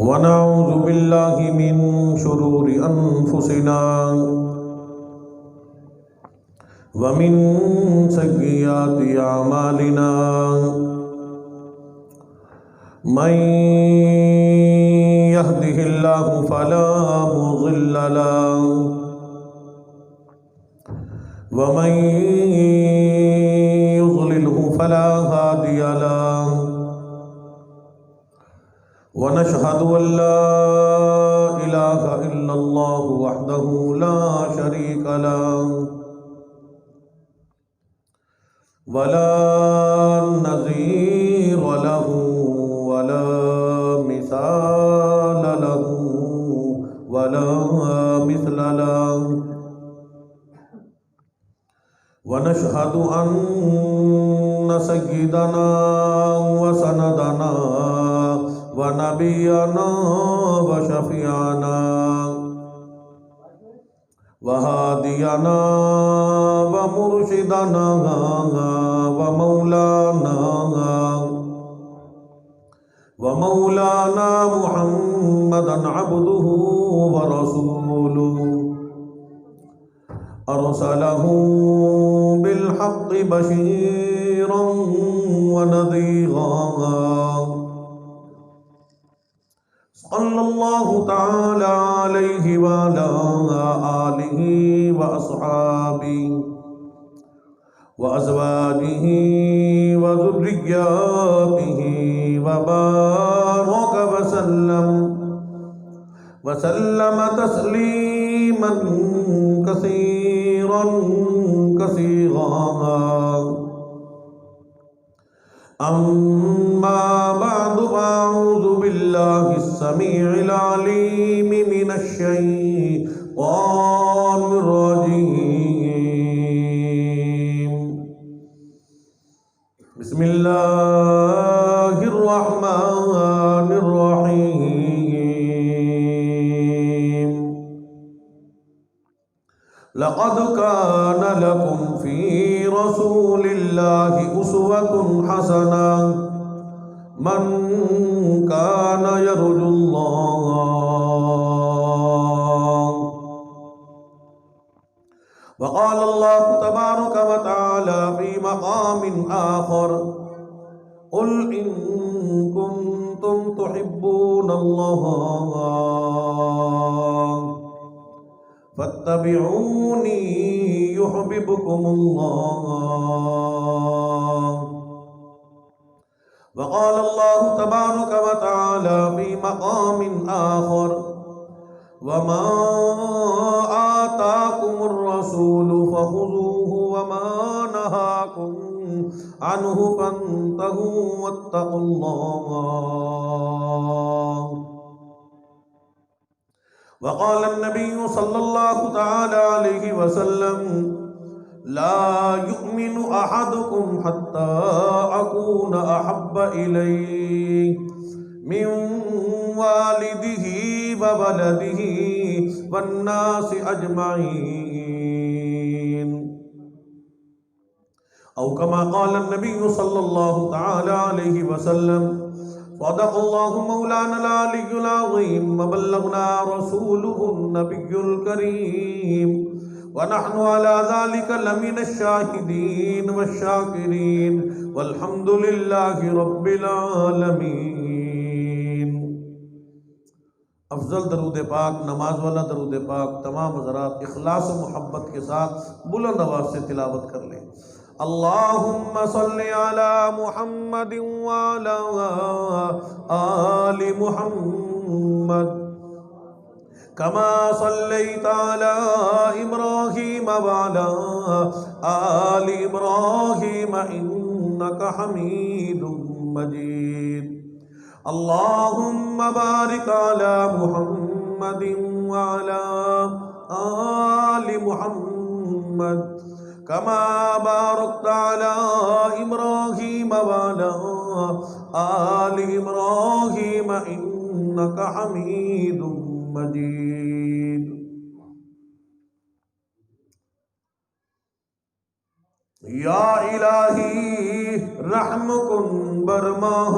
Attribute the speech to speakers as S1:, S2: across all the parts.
S1: ونعوذ بالله من شرور أنفسنا ومن سيئات أعمالنا من يهده الله فلا مضل له ومن يضلله فلا هادي له ونشهد أن لا إله إلا الله وحده لا شريك له ولا نظير له ولا مثال له ولا مثل له ونشهد أن سيدنا وسندنا ونبينا وشفيعنا وهادينا ومرشدنا ومولانا محمدا عبده ورسوله أرسله بالحق بشيرا ونذيرا صلى الله تعالى عليه وعلى آله وأصحابه وأزواجه وذرياته وبارك وسلم تسليما كثيرا أما بعد فأعوذ بالله السميع العليم من الشيطان الرجيم بسم الله الرحمن الرحيم لقد كان لكم في رسول الله أسوة حسنة من كان يرجو الله. وقال الله تبارك وتعالى في مقام آخر قل إن كنتم تحبون الله فاتبعوني يحببكم الله. وقال الله تبارك وتعالى في مقام آخر وما آتاكم الرسول فخذوه وما نهاكم عنه فانتهوا واتقوا الله. وقال النبي صلى الله تعالى عليه وسلم لا يؤمن أحدكم حتى أكون أحب إليه من والده وولده والناس أجمعين أو كما قال النبي صلى الله تعالى عليه وسلم صدق الله مولانا العلي العظيم وبلغنا رسوله النبي الكريم ونحن على ذلك لمن الشاهدين والشاكرين والحمد لله رب العالمين. افضل درود پاک، نماز والا درود پاک تمام حضرات اخلاص و محبت کے ساتھ بلند آواز سے تلاوت کر لیں. اللہم صل علی محمد وعلی آل محمد كما صليت على إبراهيم وعلى آل إبراهيم إنك حميد مجيد. اللهم بارك على محمد وعلى آل محمد كما باركت على إبراهيم وعلى آل إبراهيم إنك حميد مجيد. یا الہی رحم کن بر ماہ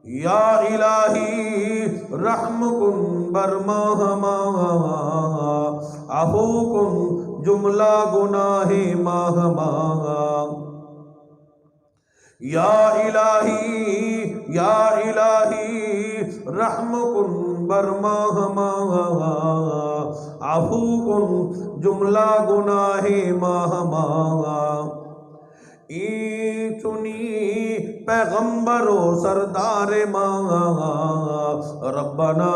S1: یا الہی رحم کن بر ماہ ماہ، عفو کن جملہ گناہ ماہ ماہ، یا الہی رحم کن بر ماہ ماہ، عفو کن جملہ گناہ ماہ ماہ، ای چنی پیغمبر و سردار ماں، ربنا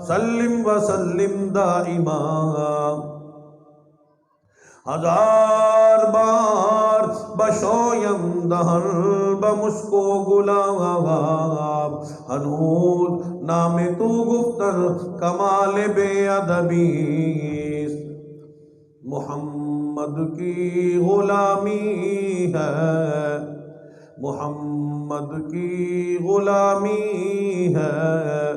S1: سلم و سلم دائما، ہزار بار بشویم دہن بمشکو گلاب، ہنوز نام تو گفتن کمال بے ادبی، محمد کی غلامی ہے، محمد کی غلامی ہے،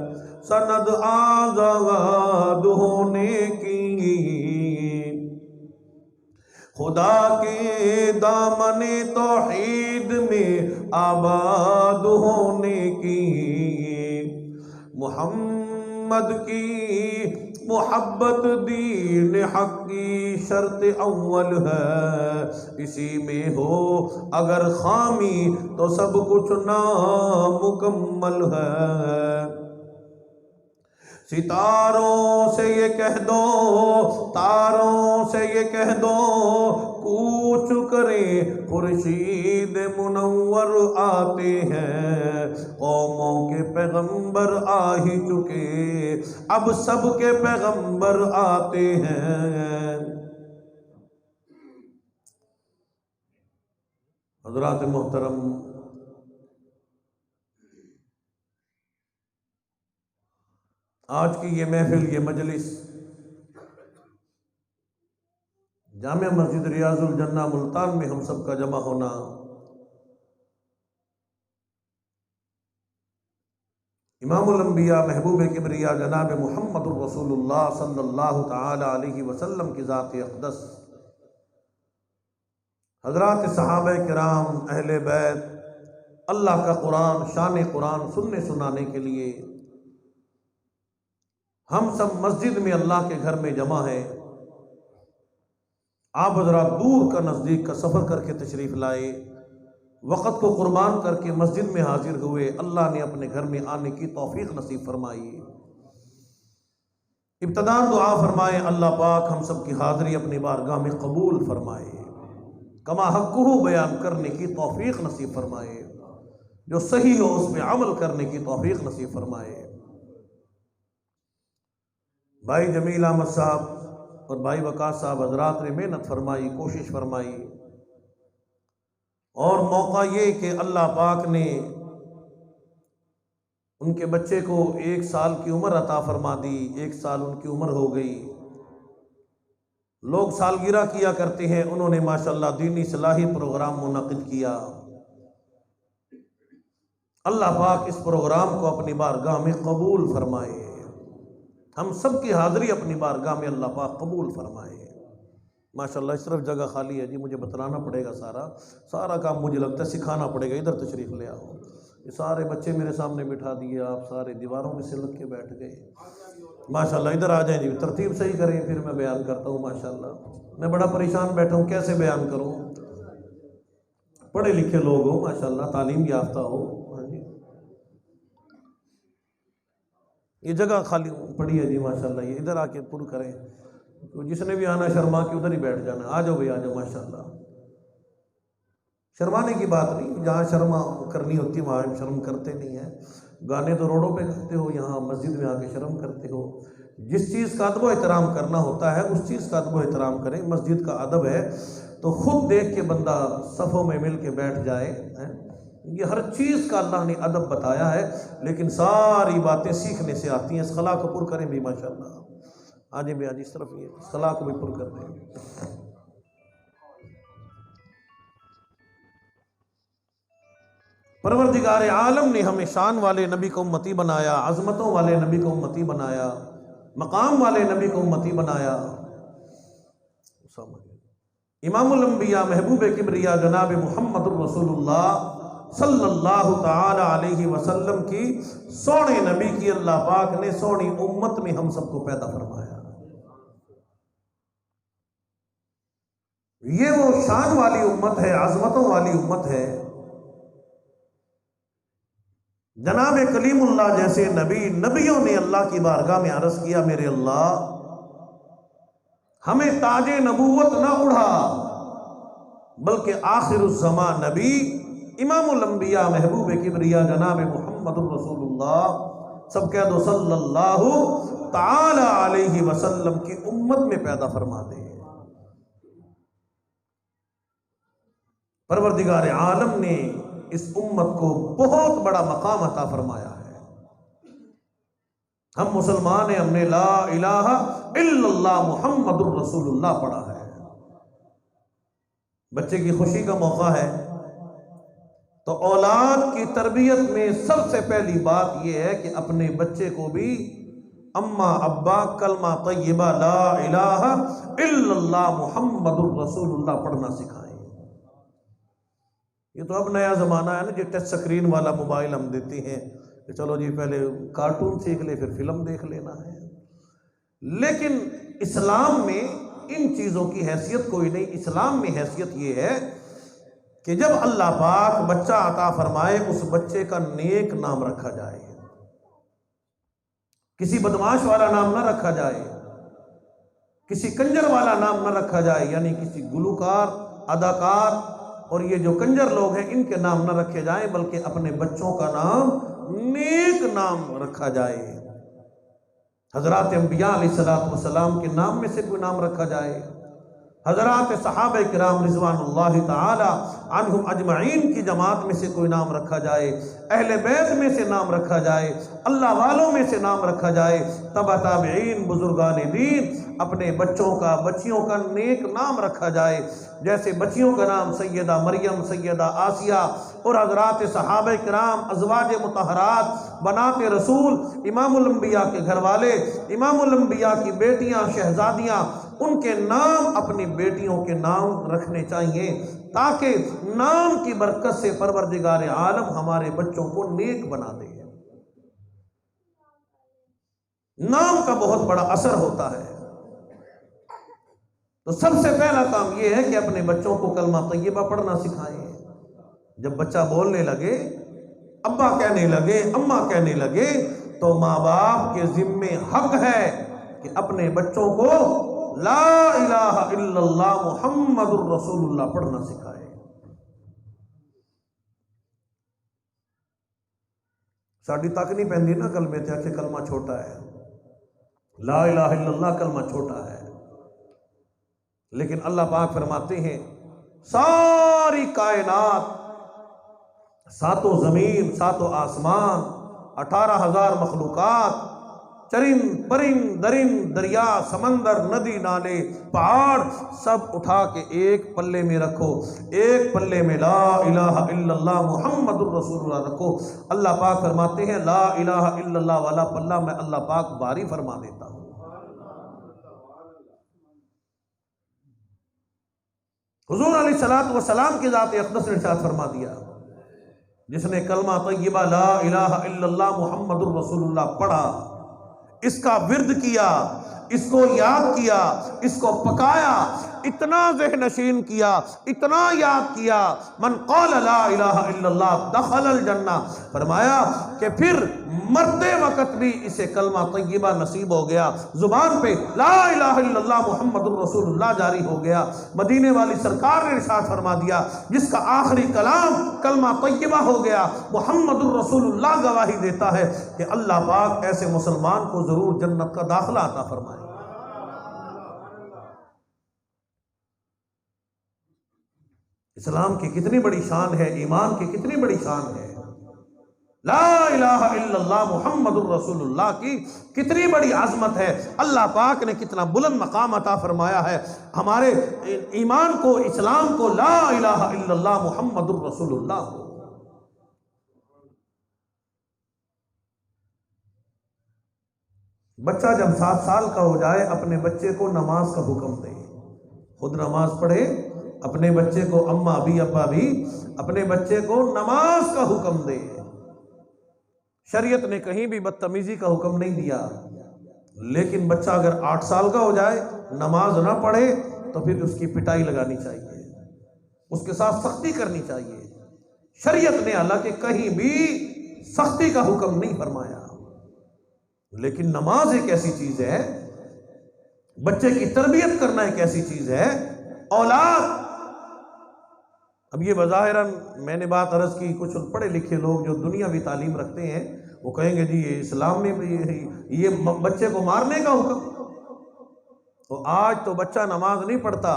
S1: سند آزاد ہونے کی، خدا کے دامن توحید میں آباد ہونے کی، محمد کی محبت دین حق کی شرط اول ہے، اسی میں ہو اگر خامی تو سب کچھ نامکمل ہے، ستاروں سے یہ کہہ دو، تاروں سے یہ کہہ دو، کوچ کریں خورشید منور آتے ہیں، قوموں کے پیغمبر آ ہی چکے، اب سب کے پیغمبر آتے ہیں۔ حضرات محترم، آج کی یہ محفل، یہ مجلس جامع مسجد ریاض الجنہ ملتان میں ہم سب کا جمع ہونا امام الانبیاء محبوب کبریا جناب محمد الرسول اللہ صلی اللہ تعالی علیہ وسلم کی ذات اقدس، حضرات صحابہ کرام، اہل بیت، اللہ کا قرآن، شان قرآن سننے سنانے کے لیے ہم سب مسجد میں اللہ کے گھر میں جمع ہیں۔ آپ حضرات دور کا نزدیک کا سفر کر کے تشریف لائے، وقت کو قربان کر کے مسجد میں حاضر ہوئے، اللہ نے اپنے گھر میں آنے کی توفیق نصیب فرمائی۔ ابتداء دعا فرمائے اللہ پاک ہم سب کی حاضری اپنی بارگاہ میں قبول فرمائے، کما حقہ بیان کرنے کی توفیق نصیب فرمائے، جو صحیح ہو اس پہ عمل کرنے کی توفیق نصیب فرمائے۔ بھائی جمیل احمد صاحب اور بھائی وقاص صاحب حضرات نے محنت فرمائی، کوشش فرمائی، اور موقع یہ کہ اللہ پاک نے ان کے بچے کو 1 سال کی عمر عطا فرما دی، 1 سال ان کی عمر ہو گئی۔ لوگ سالگرہ کیا کرتے ہیں، انہوں نے ماشاءاللہ دینی اصلاحی پروگرام منعقد کیا۔ اللہ پاک اس پروگرام کو اپنی بارگاہ میں قبول فرمائے، ہم سب کی حاضری اپنی بارگاہ میں اللہ پاک قبول فرمائے۔ ماشاءاللہ اس طرف جگہ خالی ہے جی، مجھے بتلانا پڑے گا، سارا کام مجھے لگتا ہے سکھانا پڑے گا، ادھر تشریف لے آؤ۔ یہ سارے بچے میرے سامنے بٹھا دیے، آپ سارے دیواروں میں سے لگ کے بیٹھ گئے، ماشاءاللہ ادھر آ جائیں جی، ترتیب صحیح کریں پھر میں بیان کرتا ہوں۔ ماشاءاللہ میں بڑا پریشان بیٹھا ہوں، کیسے بیان کروں؟ پڑھے لکھے لوگ ہو ماشاءاللہ، تعلیم یافتہ ہو، یہ جگہ خالی پڑی ہے جی ماشاءاللہ، یہ ادھر آ کے پر کریں، جس نے بھی آنا شرما کے ادھر ہی بیٹھ جانا، آ جاؤ بھائی آ جاؤ ماشاءاللہ۔ شرمانے کی بات نہیں، جہاں شرما کرنی ہوتی ہے وہاں ہم شرم کرتے نہیں ہیں، گانے تو روڈوں پہ کرتے ہو، یہاں مسجد میں آ کے شرم کرتے ہو۔ جس چیز کا ادب و احترام کرنا ہوتا ہے اس چیز کا ادب و احترام کریں، مسجد کا ادب ہے تو خود دیکھ کے بندہ صفوں میں مل کے بیٹھ جائے، یہ ہر چیز کا اللہ نے ادب بتایا ہے، لیکن ساری باتیں سیکھنے سے آتی ہیں۔ اس خلا کو پر کریں بھی ماشاءاللہ، آجیں بھی آج اس طرف، یہ اس خلا کو بھی پر کر دیں۔ پروردگار عالم نے ہمیں شان والے نبی کو امتی بنایا، عظمتوں والے نبی کو امتی بنایا، مقام والے نبی کو امتی بنایا۔ امام الانبیاء محبوب کبریا جناب محمد الرسول اللہ صلی اللہ تعالی علیہ وسلم کی سونے نبی کی اللہ پاک نے سونی امت میں ہم سب کو پیدا فرمایا۔ یہ وہ شان والی امت ہے، عظمتوں والی امت ہے۔ جناب کلیم اللہ جیسے نبیوں نے اللہ کی بارگاہ میں عرض کیا، میرے اللہ ہمیں تاج نبوت نہ اڑھا، بلکہ آخر الزمان نبی امام الانبیاء محبوب کبریا جناب محمد الرسول اللہ، سب کہہ دو صلی اللہ تعالی علیہ وسلم کی امت میں پیدا فرما دے۔ پروردگار عالم نے اس امت کو بہت بڑا مقام عطا فرمایا ہے۔ ہم مسلمان ہیں، ہم نے لا الہ الا اللہ محمد الرسول اللہ پڑھا ہے۔ بچے کی خوشی کا موقع ہے تو اولاد کی تربیت میں سب سے پہلی بات یہ ہے کہ اپنے بچے کو بھی اماں ابا کلمہ طیبہ لا الہ الا اللہ محمد الرسول اللہ پڑھنا سکھائیں۔ یہ تو اب نیا زمانہ ہے نا، جو ٹچ سکرین والا موبائل ہم دیتے ہیں کہ چلو جی پہلے کارٹون سیکھ لے پھر فلم دیکھ لینا ہے، لیکن اسلام میں ان چیزوں کی حیثیت کوئی نہیں۔ اسلام میں حیثیت یہ ہے کہ جب اللہ پاک بچہ عطا فرمائے اس بچے کا نیک نام رکھا جائے، کسی بدماش والا نام نہ رکھا جائے، کسی کنجر والا نام نہ رکھا جائے، یعنی کسی گلوکار اداکار اور یہ جو کنجر لوگ ہیں ان کے نام نہ رکھے جائیں، بلکہ اپنے بچوں کا نام نیک نام رکھا جائے۔ حضرات انبیاء علیہ السلام کے نام میں سے کوئی نام رکھا جائے، حضرات صحابہ کرام رضوان اللہ تعالی عنہم اجمعین کی جماعت میں سے کوئی نام رکھا جائے، اہل بیت میں سے نام رکھا جائے، اللہ والوں میں سے نام رکھا جائے، تبع تابعین بزرگان دین اپنے بچوں کا بچیوں کا نیک نام رکھا جائے۔ جیسے بچیوں کا نام سیدہ مریم، سیدہ آسیہ اور حضرات صحابہ کرام ازواج مطہرات بنات رسول، امام الانبیاء کے گھر والے، امام الانبیاء کی بیٹیاں شہزادیاں، ان کے نام اپنی بیٹیوں کے نام رکھنے چاہیے تاکہ نام کی برکت سے پروردگار عالم ہمارے بچوں کو نیک بنا دے۔ نام کا بہت بڑا اثر ہوتا ہے۔ تو سب سے پہلا کام یہ ہے کہ اپنے بچوں کو کلمہ طیبہ پڑھنا سکھائیں۔ جب بچہ بولنے لگے، ابا کہنے لگے، اماں کہنے لگے، تو ماں باپ کے ذمے حق ہے کہ اپنے بچوں کو لا الہ الا اللہ محمد الرسول اللہ پڑھنا سکھائے۔ ساڑی تک نہیں پہندی نا کلمے تے کہ کلمہ چھوٹا ہے، لا الہ الا اللہ کلمہ چھوٹا ہے، لیکن اللہ پاک فرماتے ہیں ساری کائنات، ساتوں زمین، ساتوں آسمان، 18,000 مخلوقات، چرند پرند درند دریا سمندر ندی نالے پہاڑ، سب اٹھا کے ایک پلے میں رکھو، ایک پلے میں لا الہ الا اللہ محمد الرسول اللہ رکھو۔ اللہ پاک فرماتے ہیں لا الہ الا اللہ والا پلہ میں اللہ پاک باری فرما دیتا ہوں۔ حضور علیہ السلام کی ذات اقدس نے ارشاد فرما دیا، جس نے کلمہ طیبہ لا الہ الا اللہ محمد الرسول اللہ پڑھا، اس کا ورد کیا، اس کو یاد کیا، اس کو پکایا، اتنا ذہن نشین کیا، اتنا یاد کیا، من قال لا الہ الا اللہ دخل الجنہ، فرمایا کہ پھر مرتے وقت بھی اسے کلمہ طیبہ نصیب ہو گیا، زبان پہ لا الہ الا اللہ محمد الرسول اللہ جاری ہو گیا۔ مدینے والی سرکار نے ارشاد فرما دیا، جس کا آخری کلام کلمہ طیبہ ہو گیا، محمد الرسول اللہ گواہی دیتا ہے کہ اللہ پاک ایسے مسلمان کو ضرور جنت کا داخلہ عطا فرمائے۔ اسلام کی کتنی بڑی شان ہے، ایمان کی کتنی بڑی شان ہے، لا الہ الا اللہ محمد الرسول اللہ کی کتنی بڑی عظمت ہے۔ اللہ پاک نے کتنا بلند مقام عطا فرمایا ہے ہمارے ایمان کو، اسلام کو، لا الہ الا اللہ محمد الرسول اللہ کو۔ بچہ جب 7 سال کا ہو جائے اپنے بچے کو نماز کا حکم دے، خود نماز پڑھے، اپنے بچے کو، اماں بھی ابا بھی اپنے بچے کو نماز کا حکم دے۔ شریعت نے کہیں بھی بدتمیزی کا حکم نہیں دیا، لیکن بچہ اگر 8 سال کا ہو جائے نماز نہ پڑھے تو پھر اس کی پٹائی لگانی چاہیے، اس کے ساتھ سختی کرنی چاہیے۔ شریعت نے حالانکہ کہیں بھی سختی کا حکم نہیں فرمایا، لیکن نماز ایک ایسی چیز ہے، بچے کی تربیت کرنا ایک ایسی چیز ہے، اولاد۔ اب یہ بظاہراً میں نے بات عرض کی، کچھ پڑھے لکھے لوگ جو دنیاوی تعلیم رکھتے ہیں وہ کہیں گے جی یہ اسلام میں یہ بچے کو مارنے کا حکم۔ تو آج تو بچہ نماز نہیں پڑھتا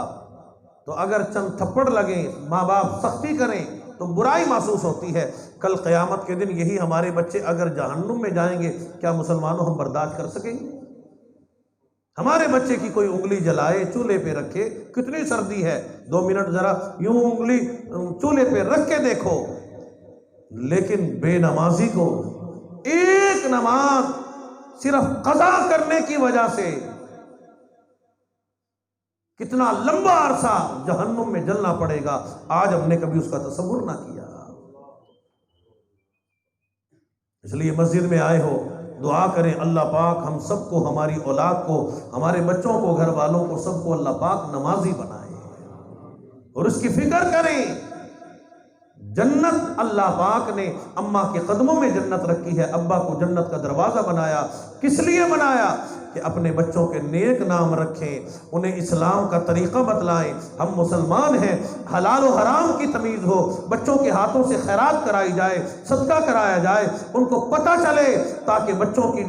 S1: تو اگر چند تھپڑ لگیں، ماں باپ سختی کریں تو برائی محسوس ہوتی ہے۔ کل قیامت کے دن یہی ہمارے بچے اگر جہنم میں جائیں گے، کیا مسلمانوں ہم برداشت کر سکیں گے؟ ہمارے بچے کی کوئی انگلی جلائے، چولہے پہ رکھے، کتنی سردی ہے، 2 منٹ ذرا یوں انگلی چولہے پہ رکھ کے دیکھو، لیکن بے نمازی کو ایک نماز صرف قضا کرنے کی وجہ سے کتنا لمبا عرصہ جہنم میں جلنا پڑے گا، آج ہم نے کبھی اس کا تصور نہ کیا۔ اس لیے مسجد میں آئے ہو، دعا کریں اللہ پاک ہم سب کو، ہماری اولاد کو، ہمارے بچوں کو، گھر والوں کو، سب کو اللہ پاک نمازی بنائے، اور اس کی فکر کریں۔ جنت اللہ پاک نے اماں کے قدموں میں جنت رکھی ہے، ابا کو جنت کا دروازہ بنایا، کس لیے بنایا؟ کہ اپنے بچوں کے نیک نام رکھیں، انہیں اسلام کا طریقہ بتلائیں۔ ہم مسلمان ہیں، حلال و حرام کی تمیز ہو، بچوں کے ہاتھوں سے خیرات کرائی جائے، صدقہ کرایا جائے، ان کو پتہ چلے، تاکہ بچوں کی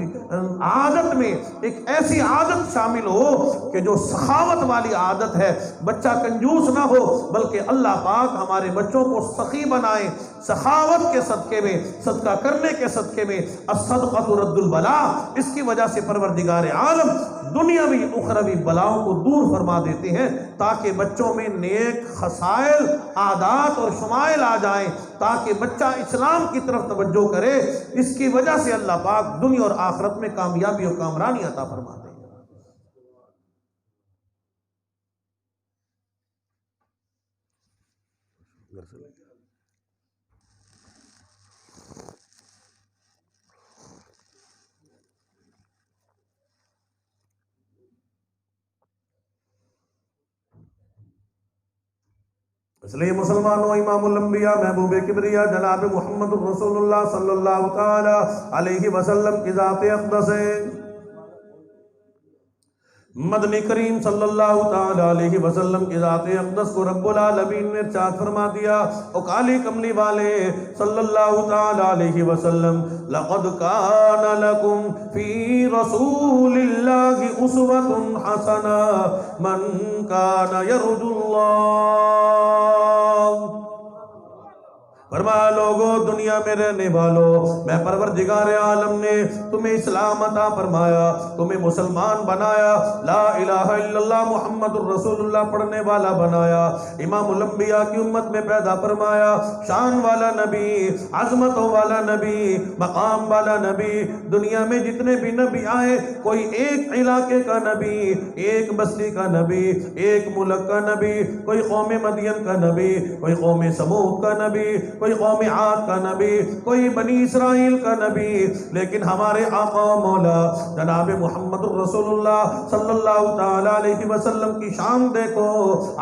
S1: عادت میں ایک ایسی عادت شامل ہو کہ جو سخاوت والی عادت ہے، بچہ کنجوس نہ ہو، بلکہ اللہ پاک ہمارے بچوں کو سخی بنائے، سخاوت کے صدقے میں، صدقہ کرنے کے صدقے میں۔ الصدقۃ رد البلا، اس کی وجہ سے پروردگار عالم دنیاوی اخروی بلاؤں کو دور فرما دیتے ہیں، تاکہ بچوں میں نیک خصائل، عادات اور شمائل آ جائیں، تاکہ بچہ اسلام کی طرف توجہ کرے۔ اس کی وجہ سے اللہ پاک دنیا اور آخرت میں کامیابی اور کامرانی عطا فرماتے ہیں۔ اس لیے مسلمانوں، امام الانبیاء، محبوب کبریا جناب محمد الرسول اللہ صلی اللہ تعالی علیہ وسلم کی ذات اقدس ہے، مدنی کریم صلی اللہ تعالی علیہ وسلم کی ذات اقدس کو رب العالمین نے ارشاد فرما دیا، او کالی کملی والے صلی اللہ تعالی علیہ وسلم، لقد کان لکم فی رسول اللہ اسوۃ حسنہ من کان یرجو اللہ۔ فرمایا لوگو، دنیا میں رہنے والوں، میں پروردگار عالم نے تمہیں اسلام عطا فرمایا، تمہیں مسلمان بنایا، لا الہ الا اللہ محمد الرسول اللہ پڑھنے والا بنایا، امام الانبیاء کی امت میں پیدا فرمایا، شان والا نبی، عظمتوں والا نبی، مقام والا نبی۔ دنیا میں جتنے بھی نبی آئے، کوئی ایک علاقے کا نبی، ایک بستی کا نبی، ایک ملک کا نبی، کوئی قوم مدین کا نبی، کوئی قوم سمود کا نبی، کوئی قوم عاد کا نبی، کوئی بنی اسرائیل کا نبی، لیکن ہمارے آقا و مولا جناب محمد الرسول اللہ صلی اللہ تعالی علیہ وسلم کی شان دیکھو،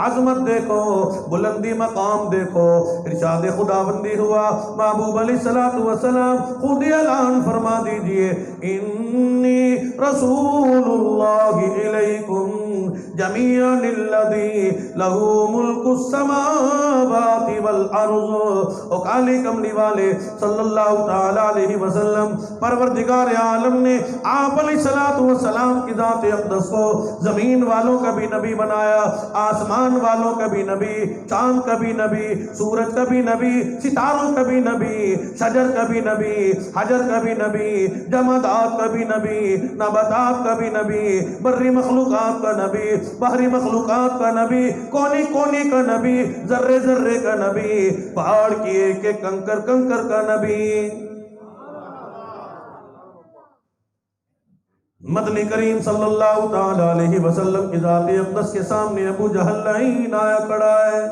S1: عظمت دیکھو، بلندی مقام دیکھو۔ ارشاد خداوندی ہوا، محبوب علیہ السلام خود اعلان فرما دیجئے، انی رسول اللہ علیکم جمیعا الذی لہ ملک السماوات والارض۔ او کالی کملی والے صلی اللہ تعالی علیہ وسلم، پروردگار عالم نے آپ علیہ السلام کی ذات اقدس کو زمین والوں کا بھی نبی بنایا، آسمان والوں کا بھی نبی، چاند کا بھی نبی، سورج کا بھی نبی، ستاروں کا بھی نبی، شجر کا بھی نبی، حجر کا بھی نبی، جمادات کا بھی نبی، نباتات کا بھی نبی، بری مخلوقات کا نبی، بحری مخلوقات کا نبی، کونے کونے کا نبی، ذرے ذرے کا نبی، پہاڑ کی ایک ایک کنکر کنکر کا نبی۔ مدنی کریم صلی اللہ تعالی علیہ وسلم کی ذات اقدس کے سامنے ابو جہل لعین آیا کھڑا ہے،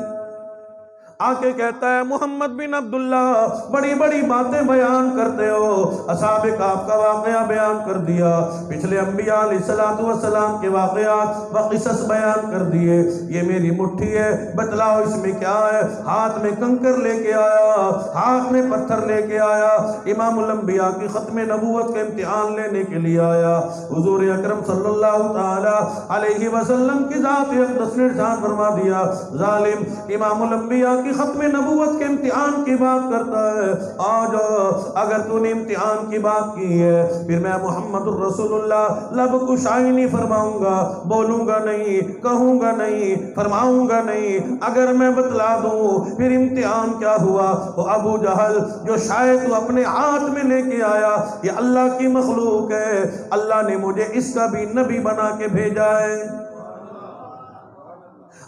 S1: آ کے کہتا ہے محمد بن عبداللہ بڑی بڑی باتیں بیان کرتے ہو، اصحاب کہف کا واقعہ بیان کر دیا، پچھلے انبیاء علیہ السلام کے واقعات و قصص بیان کر دیے، یہ میری مٹھی ہے بتلاؤ اس میں کیا ہے؟ ہاتھ میں کنکر لے کے آیا، ہاتھ میں پتھر لے کے آیا، امام الانبیاء کی ختم نبوت کا امتحان لینے کے لیے آیا۔ حضور اکرم صلی اللہ تعالی علیہ وسلم کی ذات اقدس نے ارشاد فرما دیا، ظالم امام الانبیاء کی ختم نبوت کے امتحان کی بات کرتا ہے، آج اگر تو نے امتحان کی بات کی ہے پھر میں محمد الرسول اللہ لب کشائی نہیں فرماؤں گا، بولوں گا نہیں، کہوں گا نہیں، فرماؤں گا نہیں۔ اگر میں بتلا دوں پھر امتحان کیا ہوا؟ وہ ابو جہل جو شاید تو اپنے ہاتھ میں لے کے آیا یہ اللہ کی مخلوق ہے، اللہ نے مجھے اس کا بھی نبی بنا کے بھیجا ہے۔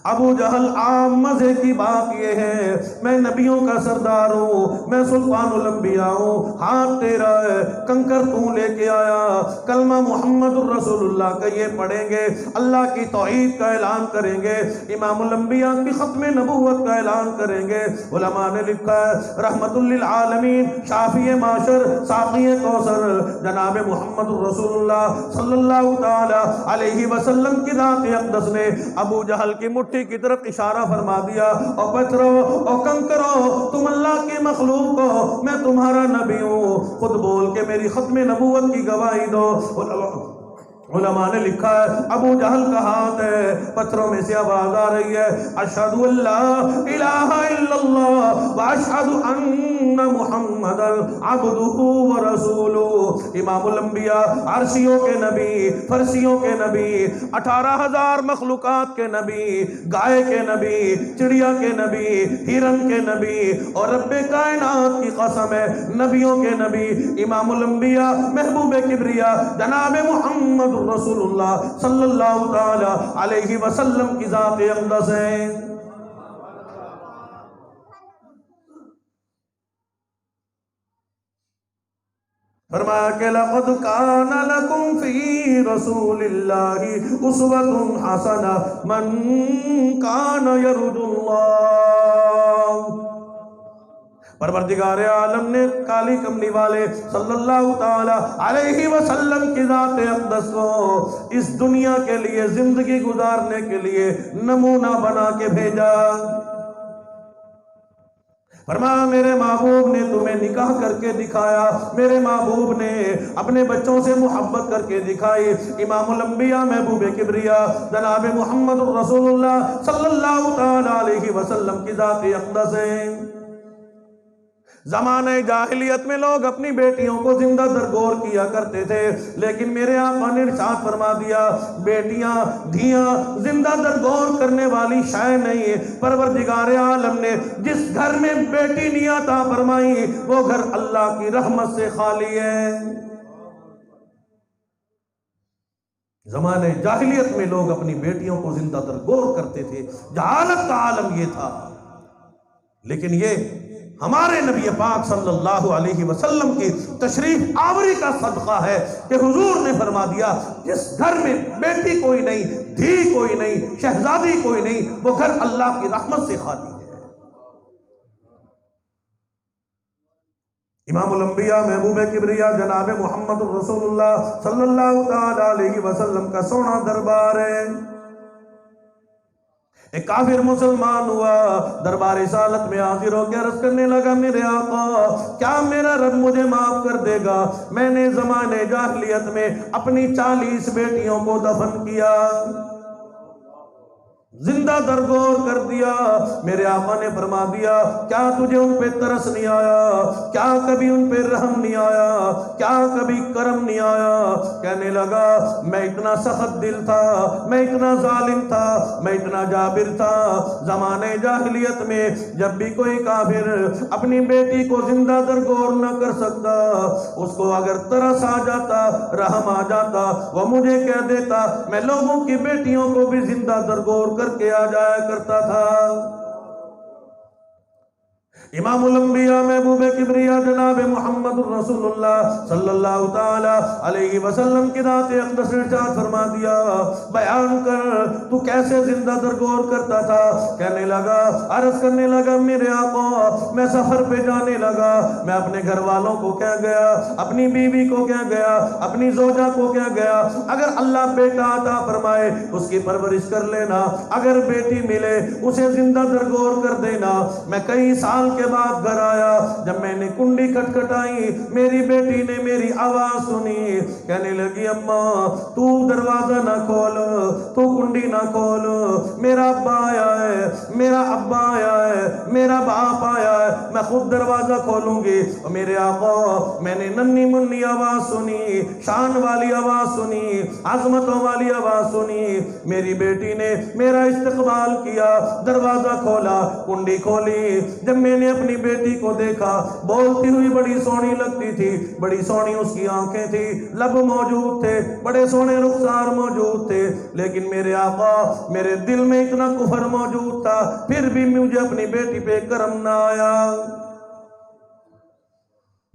S1: ابو جہل عام مزے کی بات یہ ہے میں نبیوں کا سردار ہوں، میں سلطان الانبیاء ہوں، ہاتھ تیرا ہے، کنکر تو لے کے آیا، کلمہ محمد الرسول اللہ کا یہ پڑھیں گے، اللہ کی توحید کا اعلان کریں گے، امام الانبیاء کی ختم نبوت کا اعلان کریں گے۔ علماء نے لکھا ہے رحمت للعالمین، شافی معاشر، ساقی کوثر، جناب محمد الرسول اللہ صلی اللہ تعالی علیہ وسلم کی ذات اقدس نے ابو جہل کی مٹھی کی طرف اشارہ فرما دیا، او پتھرو او کنکرو تم اللہ کی مخلوق ہو، میں تمہارا نبی ہوں، خود بول کے میری ختم نبوت کی گواہی دو۔ علماء نے لکھا ہے ابو جہل کا ہاتھ ہے، پتھروں میں سے آواز آ رہی ہے، اشہد ان لا الہ الا اللہ واشہد ان محمد عبدہ ورسولہ۔ امام الانبیاء، عرشیوں کے نبی، فرشیوں کے نبی، 18,000 مخلوقات کے نبی، گائے کے نبی، چڑیا کے نبی، ہرن کے نبی، اور رب کائنات کی قسم ہے نبیوں کے نبی امام الانبیاء، محبوب کبریا جناب محمد رسول اللہ صلی اللہ تعالی علیہ وسلم کی ذات اقدس ہے۔ فرمایا کہ لقد کان لکم فی رسول اللہ اسوۃ حسنہ من کان یرجو اللہ۔ پروردگار عالم نے کالی کملی والے صلی اللہ تعالی علیہ وسلم کی ذات اقدس کو اس دنیا کے لیے زندگی گزارنے کے لیے نمونہ بنا کے بھیجا۔ فرمایا میرے محبوب نے تمہیں نکاح کر کے دکھایا، میرے محبوب نے اپنے بچوں سے محبت کر کے دکھائی۔ امام الانبیاء، محبوب کبریا جناب محمد رسول اللہ صلی اللہ تعالی علیہ وسلم کی ذات اقدس ہے۔ زمانہ جاہلیت میں لوگ اپنی بیٹیوں کو زندہ درگور کیا کرتے تھے، لیکن میرے آقا نے ارشاد فرما دیا بیٹیاں دھیاں زندہ درگور کرنے والی شے نہیں۔ پروردگار عالم نے جس گھر میں بیٹی نہیں عطا فرمائی وہ گھر اللہ کی رحمت سے خالی ہے۔ زمانہ جاہلیت میں لوگ اپنی بیٹیوں کو زندہ درگور کرتے تھے، جہالت کا عالم یہ تھا، لیکن یہ ہمارے نبی پاک صلی اللہ علیہ وسلم کی تشریف آوری کا صدقہ ہے کہ حضور نے فرما دیا جس گھر میں بیٹی کوئی نہیں، دھی کوئی نہیں، شہزادی کوئی نہیں، وہ گھر اللہ کی رحمت سے خالی ہے۔ امام الانبیاء، محبوب کبریا جناب محمد رسول اللہ صلی اللہ تعالی علیہ وسلم کا سونا دربار ہے۔ ایک کافر مسلمان ہوا، دربار رسالت میں حاضر ہو کے عرض کرنے لگا میرے آقا کیا میرا رب مجھے معاف کر دے گا؟ میں نے زمانے جاہلیت میں اپنی 40 بیٹیوں کو دفن کیا، زندہ درگور کر دیا۔ میرے آقا نے فرما دیا کیا تجھے ان پہ ترس نہیں آیا؟ کیا کبھی ان پہ رحم نہیں آیا؟ کیا کبھی کرم نہیں آیا؟ کہنے لگا میں اتنا سخت دل تھا، میں اتنا ظالم تھا، میں اتنا جابر تھا، زمانے جاہلیت میں جب بھی کوئی کافر اپنی بیٹی کو زندہ درگور نہ کر سکتا، اس کو اگر ترس آ جاتا، رحم آ جاتا، وہ مجھے کہہ دیتا، میں لوگوں کی بیٹیوں کو بھی زندہ درگور کر کے آ جایا کرتا تھا۔ امام الانبیاء محبوب کبریا جناب محمد الرسول اللہ صلی اللہ تعالی علیہ وسلم کی ذات اقدس نے ارشاد فرما دیا، بیان کر تو کیسے زندہ درگور کرتا تھا۔ کہنے لگا، عرض کرنے لگا، میرے آقا میں سفر پہ جانے لگا، میں اپنے گھر والوں کو کہہ گیا، اپنی بیوی کو کہہ گیا، اپنی زوجہ کو کہہ گیا، اگر اللہ بیٹا عطا فرمائے اس کی پرورش کر لینا، اگر بیٹی ملے اسے زندہ درگور کر دینا۔ میں کئی سال کے بعد گھر آیا، جب میں نے کنڈی کھٹکھٹائی، میری بیٹی نے میری آواز سنی، کہنے لگی، اماں تو دروازہ نہ کھول، تو کنڈی نہ کھول، میرا ابا آیا ہے، میرا ابا آیا ہے، میرا باپ آیا ہے، میں خود دروازہ کھولوں گی۔ اور میرے آقا میں نے ننھی منی آواز سنی، شان والی آواز سنی، عظمتوں والی آواز سنی، میری بیٹی نے میرا استقبال کیا، دروازہ کھولا، کنڈی کھولی۔ جب میں نے اپنی بیٹی کو دیکھا، بولتی ہوئی بڑی سونی لگتی تھی، بڑی سونی اس کی آنکھیں تھی، لب موجود تھے، بڑے سونے رخسار موجود تھے، لیکن میرے آقا میرے دل میں اتنا کفر موجود تھا، پھر بھی مجھے اپنی بیٹی پہ کرم نہ آیا۔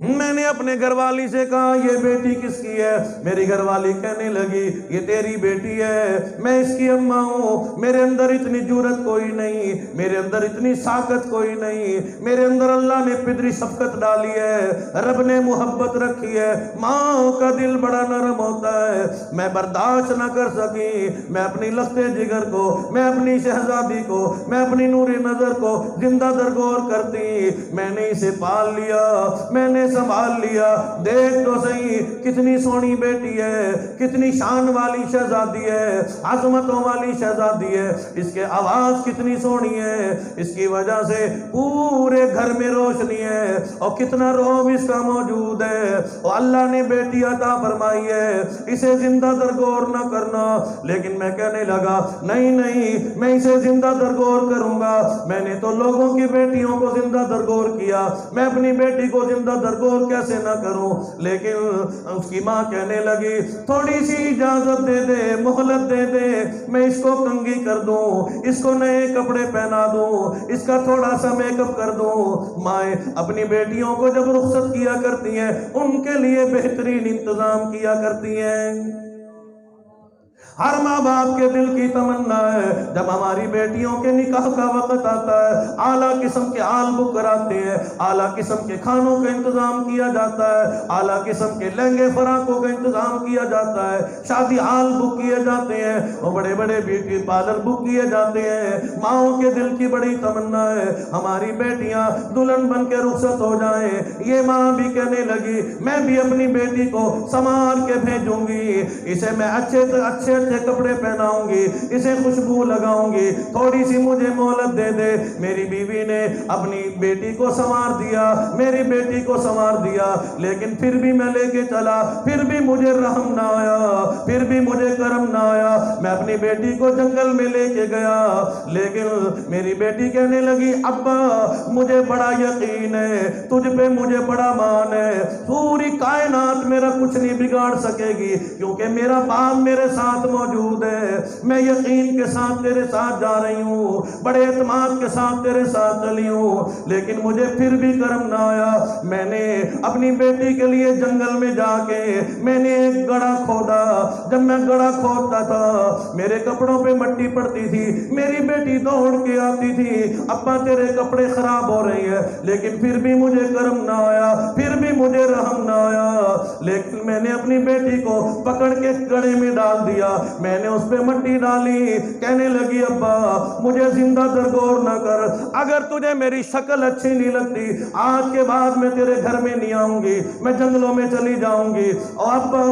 S1: میں نے اپنے گھر والی سے کہا، یہ بیٹی کس کی ہے؟ میری گھر والی کہنے لگی، یہ تیری بیٹی ہے، میں اس کی اماں ہوں، میرے اندر اتنی جرت کوئی نہیں، میرے اندر اتنی ساکت کوئی نہیں، میرے اندر اللہ نے پدری شفقت ڈالی ہے، رب نے محبت رکھی ہے، ماں کا دل بڑا نرم ہوتا ہے، میں برداشت نہ کر سکی، میں اپنی لخت جگر کو، میں اپنی شہزادی کو، میں اپنی نور نظر کو زندہ درگور کرتی، میں نے اسے پال لیا، میں نے سنبھال لیا، دیکھ تو صحیح کتنی سونی بیٹی ہے، کتنی شان والی شہزادی ہے، عظمتوں والی شہزادی ہے، اس کے آواز کتنی سونی ہے، اس کی وجہ سے پورے گھر میں روشنی ہے، اور کتنا روب اس کا موجود ہے، اور اللہ نے بیٹی عطا فرمائی ہے، اسے زندہ درگور نہ کرنا۔ لیکن میں کہنے لگا، نہیں نہیں، میں اسے زندہ درگور کروں گا، میں نے تو لوگوں کی بیٹیوں کو زندہ درگور کیا، میں اپنی بیٹی کو زندہ درگور کیسے نہ کروں؟ لیکن اس کی ماں کہنے لگی، تھوڑی سی اجازت دے دے، مہلت دے دے، میں اس کو کنگھی کر دوں، اس کو نئے کپڑے پہنا دوں، اس کا تھوڑا سا میک اپ کر دوں۔ مائیں اپنی بیٹیوں کو جب رخصت کیا کرتی ہیں، ان کے لیے بہترین انتظام کیا کرتی ہیں۔ ہر ماں باپ کے دل کی تمنا ہے، جب ہماری بیٹیوں کے نکاح کا وقت آتا ہے، اعلیٰ قسم کے آل بک کراتے ہیں، اعلیٰ قسم کے کھانوں کا انتظام کیا جاتا ہے، اعلیٰ قسم کے لہنگے فراقوں کا انتظام کیا جاتا ہے، شادی ہال بک کیے جاتے ہیں، اور بڑے بڑے بیوٹی پارلر بک کیے جاتے ہیں۔ ماؤں کے دل کی بڑی تمنا ہے ہماری بیٹیاں دلہن بن کے رخصت ہو جائیں۔ یہ ماں بھی کہنے لگی، میں بھی اپنی بیٹی کو سنوار کے بھیجوں گی، اسے میں اچھے اچھے کپڑے پہناؤں گی، اسے خوشبو لگاؤں گی، تھوڑی سی مجھے مہلت دے دے۔ میری بیوی نے اپنی بیٹی کو سنوار دیا، میری بیٹی کو سنوار دیا، لیکن پھر بھی میں لے کے چلا، پھر بھی مجھے رحم نہ آیا، پھر بھی مجھے کرم نہ آیا۔ میں اپنی بیٹی کو جنگل میں لے کے گیا، لیکن میری بیٹی کہنے لگی، ابا مجھے بڑا یقین ہے، تجھ پہ مجھے بڑا مان ہے، پوری کائنات میرا کچھ نہیں بگاڑ سکے گی، کیونکہ میرا باپ میرے ساتھ موجود ہے، میں یقین کے ساتھ تیرے ساتھ جا رہی ہوں، بڑے اعتماد کے ساتھ تیرے ساتھ چلی ہوں، لیکن مجھے پھر بھی کرم نہ آیا۔ میں نے اپنی بیٹی کے لیے جنگل میں جا کے میں نے ایک گڑھا کھودا، جب میں گڑھا کھودتا تھا میرے کپڑوں پہ مٹی پڑتی تھی، میری بیٹی دوڑ کے آتی تھی، ابا تیرے کپڑے خراب ہو رہے ہیں، لیکن پھر بھی مجھے کرم نہ آیا، پھر بھی مجھے رحم نہ آیا۔ لیکن میں نے اپنی بیٹی کو پکڑ کے گڑھے میں ڈال دیا، میں نے اس پہ مٹی ڈالی، کہنے لگی، ابا مجھے زندہ درگور نہ کر، اگر تجھے میری شکل اچھی نہیں لگتی آج کے بعد میں تیرے گھر میں نہیں آؤں گی، میں جنگلوں میں چلی جاؤں گی، اور ابا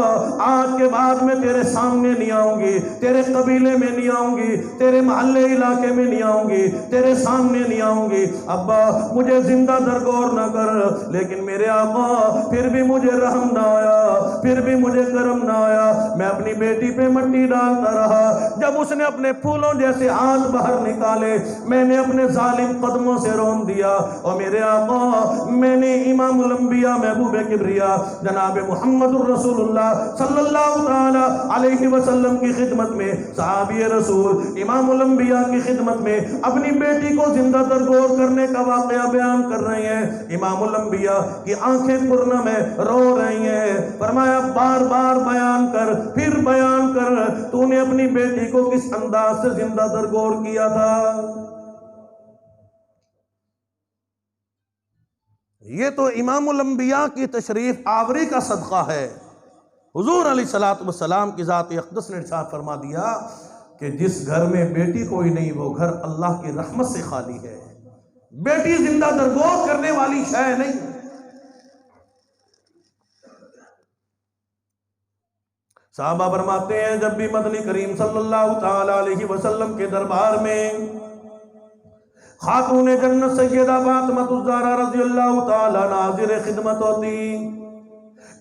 S1: آج کے بعد میں تیرے سامنے نہیں آؤں گی، تیرے قبیلے میں نہیں آؤں گی، تیرے محلے علاقے میں نہیں آؤں گی، تیرے سامنے نہیں آؤں گی، ابا مجھے زندہ درگور نہ کر۔ لیکن میرے آقا پھر بھی مجھے رحم نہ آیا، پھر پھر بھی مجھے کرم نہ آیا، میں اپنی بیٹی پہ مٹی ڈالتا رہا۔ جب اس نے اپنے پھولوں جیسے ہاتھ باہر نکالے، میں نے اپنے ظالم قدموں سے رون دیا، اور میرے آقا میں نے امام الانبیاء محبوب کبریا جناب محمد الرسول اللہ صلی اللہ تعالی علیہ وسلم کی خدمت میں، صحابی رسول امام الانبیاء کی خدمت میں اپنی بیٹی کو زندہ درگور کرنے کا واقعہ بیان کر رہے ہیں۔ امام الانبیاء کی آنکھیں پرنم میں رو رہی ہیں۔ فرمایا بار بار بیان کر، پھر بیان کر، تو نے اپنی بیٹی کو کس انداز سے زندہ درگور کیا تھا۔ یہ تو امام الانبیاء کی تشریف آوری کا صدقہ ہے۔ حضور علیہ السلام کی ذات اقدس نے ارشاد فرما دیا کہ جس گھر میں بیٹی کوئی نہیں وہ گھر اللہ کی رحمت سے خالی ہے۔ بیٹی زندہ درگور کرنے والی شے نہیں۔ صحابہ فرماتے ہیں جب بھی مدنی کریم صلی اللہ تعالی علیہ وسلم کے دربار میں خاتون جنت سیدہ فاطمہ الزہرا رضی اللہ تعالی ناظر خدمت ہوتی،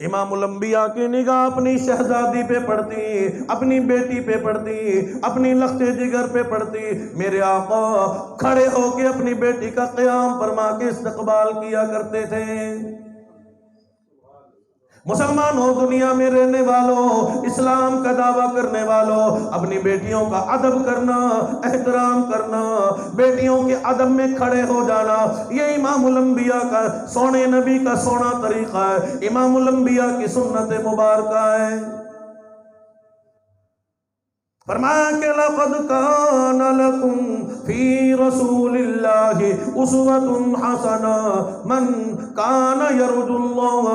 S1: امام الانبیاء کی نگاہ اپنی شہزادی پہ پڑتی، اپنی بیٹی پہ پڑتی، اپنی لخت جگر پہ پڑتی۔ میرے آقا کھڑے ہو کے اپنی بیٹی کا قیام فرما کے استقبال کیا کرتے تھے۔ مسلمان ہو دنیا میں رہنے والوں، اسلام کا دعویٰ کرنے والوں، اپنی بیٹیوں کا ادب کرنا، احترام کرنا، بیٹیوں کے ادب میں کھڑے ہو جانا، یہ امام الانبیاء کا، سونے نبی کا سونا طریقہ ہے، امام الانبیاء کی سنت مبارکہ ہے۔ فرمایا کہ لَقَدْ كَانَ لَكُمْ فِي رَسُولِ اللَّهِ أُسْوَةٌ حَسَنَةٌ مَنْ كَانَ يَرْجُو اللَّهَ۔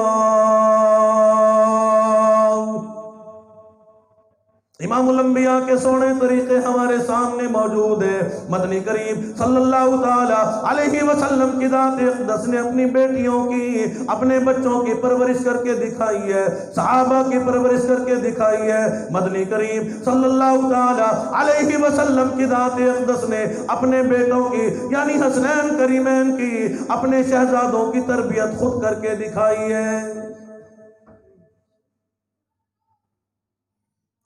S1: امام الانبیاء کے سونے طریقے ہمارے سامنے موجود ہیں۔ مدنی کریم صلی اللہ تعالی علیہ وسلم کی ذات اقدس نے اپنی بیٹیوں کی، اپنے بچوں کی پرورش کر کے دکھائی ہے، صحابہ کی پرورش کر کے دکھائی ہے۔ مدنی کریم صلی اللہ تعالی علیہ وسلم کی ذات اقدس نے اپنے بیٹوں کی یعنی حسنین کریمین کی، اپنے شہزادوں کی تربیت خود کر کے دکھائی ہے۔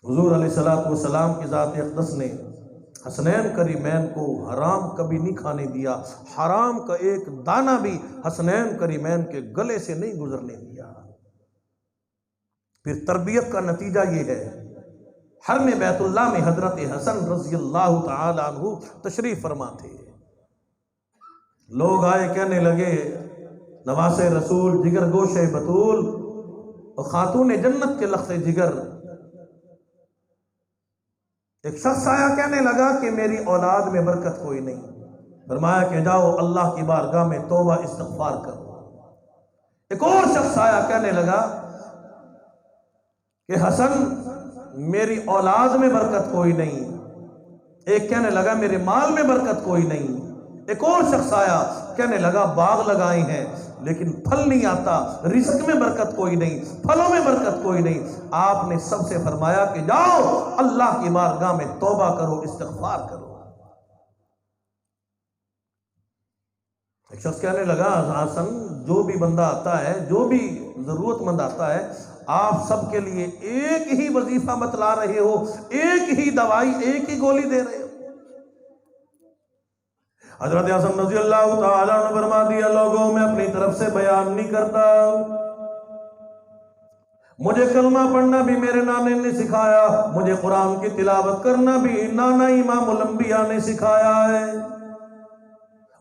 S1: حضور علیہ السلام کی ذات اقدس نے حسنین کریمین کو حرام کبھی نہیں کھانے دیا، حرام کا ایک دانہ بھی حسنین کریمین کے گلے سے نہیں گزرنے دیا۔ پھر تربیت کا نتیجہ یہ ہے، حرم بیت اللہ میں حضرت حسن رضی اللہ تعالی عنہ تشریف فرما تھے۔ لوگ آئے کہنے لگے نواز رسول، جگر گوش بطول اور خاتون جنت کے لخت جگر۔ ایک شخص آیا کہنے لگا کہ میری اولاد میں برکت کوئی نہیں۔ فرمایا کہ جاؤ اللہ کی بارگاہ میں توبہ استغفار کرو۔ ایک اور شخص آیا کہنے لگا کہ حسن میری اولاد میں برکت کوئی نہیں۔ ایک کہنے لگا میرے مال میں برکت کوئی نہیں۔ ایک اور شخص آیا کہنے لگا باغ لگائے ہیں لیکن پھل نہیں آتا، رزق میں برکت کوئی نہیں، پھلوں میں برکت کوئی نہیں۔ آپ نے سب سے فرمایا کہ جاؤ اللہ کی بارگاہ میں توبہ کرو، استغفار کرو۔ ایک شخص کہنے لگا حسن جو بھی بندہ آتا ہے، جو بھی ضرورت مند آتا ہے، آپ سب کے لیے ایک ہی وظیفہ بتلا رہے ہو، ایک ہی دوائی، ایک ہی گولی دے رہے ہو۔ حضرت حسن رضی اللہ تعالیٰ نے فرما دیا لوگوں میں اپنی طرف سے بیان نہیں کرتا، مجھے کلمہ پڑھنا بھی میرے نانے نے سکھایا، مجھے قرآن کی تلاوت کرنا بھی نانا امام الانبیاء نے سکھایا ہے۔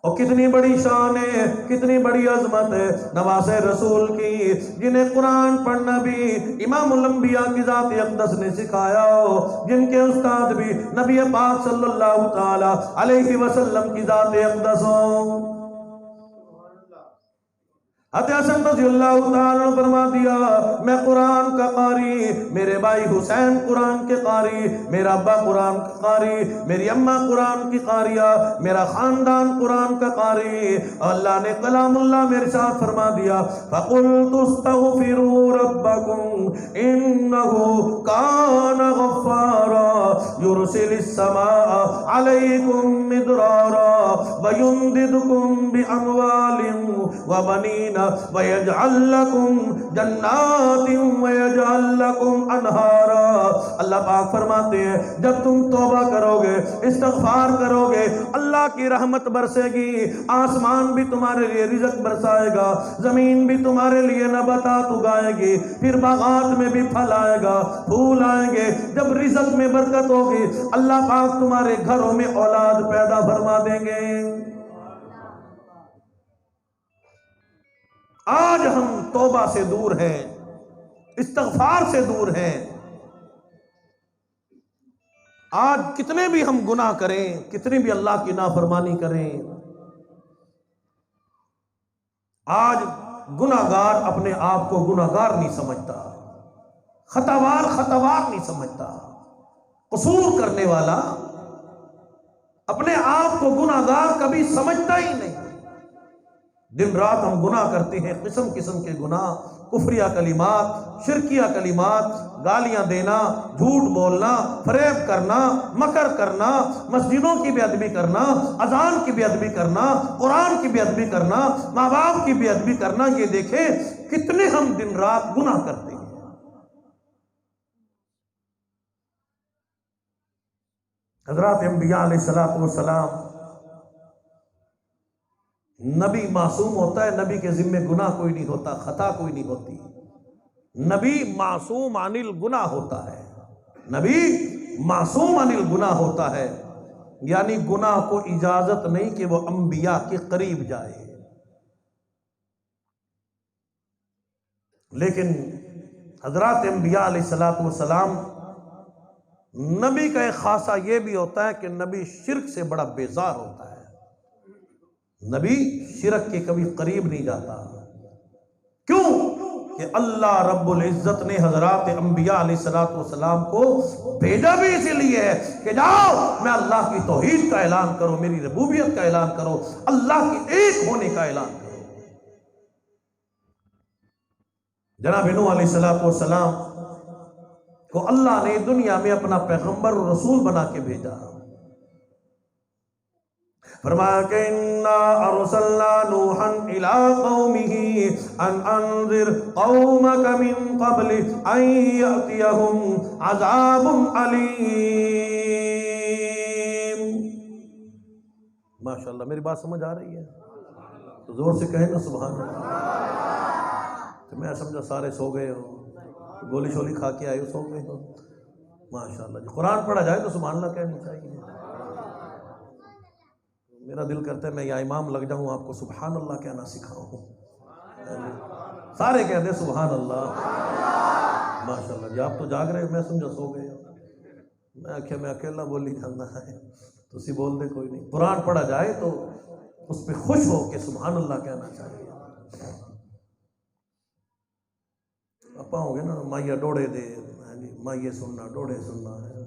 S1: اور کتنی بڑی شان ہے، کتنی بڑی عظمت ہے نواز رسول کی، جنہیں قرآن پڑھنا بھی امام الانبیاء کی ذات اقدس نے سکھایا ہو، جن کے استاد بھی نبی پاک صلی اللہ تعالی علیہ وسلم کی ذات اقدس ہو۔ حضرت حسن رضی اللہ تعالیٰ نے فرما دیا میں قرآن کا قاری، میرے بھائی حسین قرآن کے قاری، میرا ابا قرآن کا قاری، میری اماں قرآن کی قاریہ، میرا خاندان قرآن کا قاری۔ اللہ نے کلام اللہ میرے ساتھ فرما دیا فَقُلْتُ اسْتَغْفِرُوا رَبَّكُمْ إِنَّهُ كَانَ غَفَّارًا يرسل السماء عليكم مدرارا ويمددكم بأموال وبنين ويجعل لكم جنات ويجعل لكم انہارا۔ اللہ پاک فرماتے ہیں جب تم توبہ کرو گے، استغفار کرو گے، اللہ کی رحمت برسے گی، آسمان بھی تمہارے لیے رزق برسائے گا، زمین بھی تمہارے لیے نباتات اگائے گی، پھر باغات میں بھی پھل آئے گا، پھول آئیں گے۔ جب رزق میں برکت ہوگی اللہ پاک تمہارے گھروں میں اولاد پیدا فرما دیں گے۔ آج ہم توبہ سے دور ہیں، استغفار سے دور ہیں۔ آج کتنے بھی ہم گناہ کریں، کتنی بھی اللہ کی نافرمانی کریں، آج گناہگار اپنے آپ کو گناہگار نہیں سمجھتا، خطاوار نہیں سمجھتا، قصور کرنے والا اپنے آپ کو گناہگار کبھی سمجھتا ہی نہیں۔ دن رات ہم گناہ کرتے ہیں، قسم قسم کے گناہ، کفریہ کلمات، شرکیہ کلمات، گالیاں دینا، جھوٹ بولنا، فریب کرنا، مکر کرنا، مسجدوں کی بے ادبی کرنا، اذان کی بے ادبی کرنا، قرآن کی بے ادبی کرنا، ماں باپ کی بے ادبی کرنا۔ یہ دیکھیں کتنے ہم دن رات گناہ کرتے ہیں۔ حضرات انبیاء علیہ السلام، نبی معصوم ہوتا ہے، نبی کے ذمہ گناہ کوئی نہیں ہوتا، خطا کوئی نہیں ہوتی۔ نبی معصوم عن الگناہ ہوتا ہے، نبی معصوم عن الگناہ ہوتا ہے، یعنی گناہ کو اجازت نہیں کہ وہ انبیاء کے قریب جائے۔ لیکن حضرات انبیاء علیہ السلام، نبی کا ایک خاصہ یہ بھی ہوتا ہے کہ نبی شرک سے بڑا بیزار ہوتا ہے، نبی شرک کے کبھی قریب نہیں جاتا۔ کیوں کہ اللہ رب العزت نے حضرات انبیاء علیہ السلام کو بھیجا بھی اسی لیے ہے کہ جاؤ میں اللہ کی توحید کا اعلان کرو، میری ربوبیت کا اعلان کرو، اللہ کے ایک ہونے کا اعلان کرو۔ جناب نوح علیہ السلام کو اللہ نے دنیا میں اپنا پیغمبر اور رسول بنا کے بھیجا۔ فرمایا کہ انا ارسلنا نوحا الى قومه ان انذر قومك من قبل ان يأتيهم عذاب علیم۔ ماشاءاللہ میری بات سمجھ آ رہی ہے؟ تو زور سے کہیں نا سبحان اللہ۔ تو میں سمجھا سارے سو گئے ہو، گولی شولی کھا کے آئے ہو، سو گئے ہو۔ ماشاءاللہ جی قرآن پڑھا جائے تو سبحان اللہ کہنا چاہیے۔ میرا دل کرتا ہے میں یا امام لگ جاؤں، آپ کو سبحان اللہ کہنا سکھاؤں، سارے کہتے ہیں سبحان اللہ۔ ماشاءاللہ جی آپ تو جاگ رہے، میں سمجھا سو گئے ہو۔ میں آخیا میں اکیلا بولی جانا ہے، تو اسی بول دے کوئی نہیں۔ قرآن پڑھا جائے تو اس پہ خوش ہو کہ سبحان اللہ کہنا چاہیے۔ اپا ہوں گے نا مائیا ڈوڑے دے، مائیے سننا ڈوڑے سننا ہے،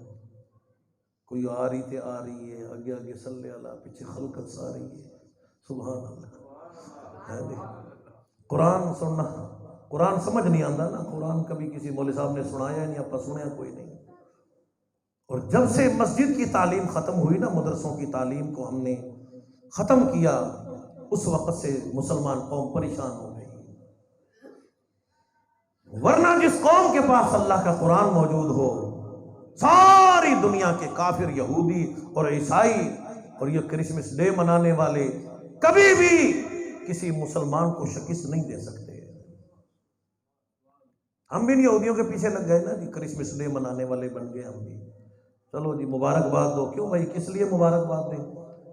S1: کوئی آ رہی تے آ رہی ہے، آگے آگے صلی اللہ، پیچھے خلقت ساری ہے، سبحان اللہ۔ قرآن سننا، قرآن سمجھ نہیں آتا نا، قرآن کبھی کسی مولوی صاحب نے سنایا نہیں، آپ سنیا کوئی نہیں۔ اور جب سے مسجد کی تعلیم ختم ہوئی نا، مدرسوں کی تعلیم کو ہم نے ختم کیا، اس وقت سے مسلمان قوم پریشان ہو گئی۔ ورنہ جس قوم کے پاس اللہ کا قرآن موجود ہو، ساری دنیا کے کافر، یہودی اور عیسائی اور یہ کرسمس ڈے منانے والے کبھی بھی کسی مسلمان کو شکست نہیں دے سکتے۔ ہم بھی یہودیوں کے پیچھے لگ گئے نا جی، کرسمس ڈے منانے والے بن گئے ہم بھی۔ چلو جی مبارکباد دو، کیوں بھائی کس لیے مبارکباد دیں؟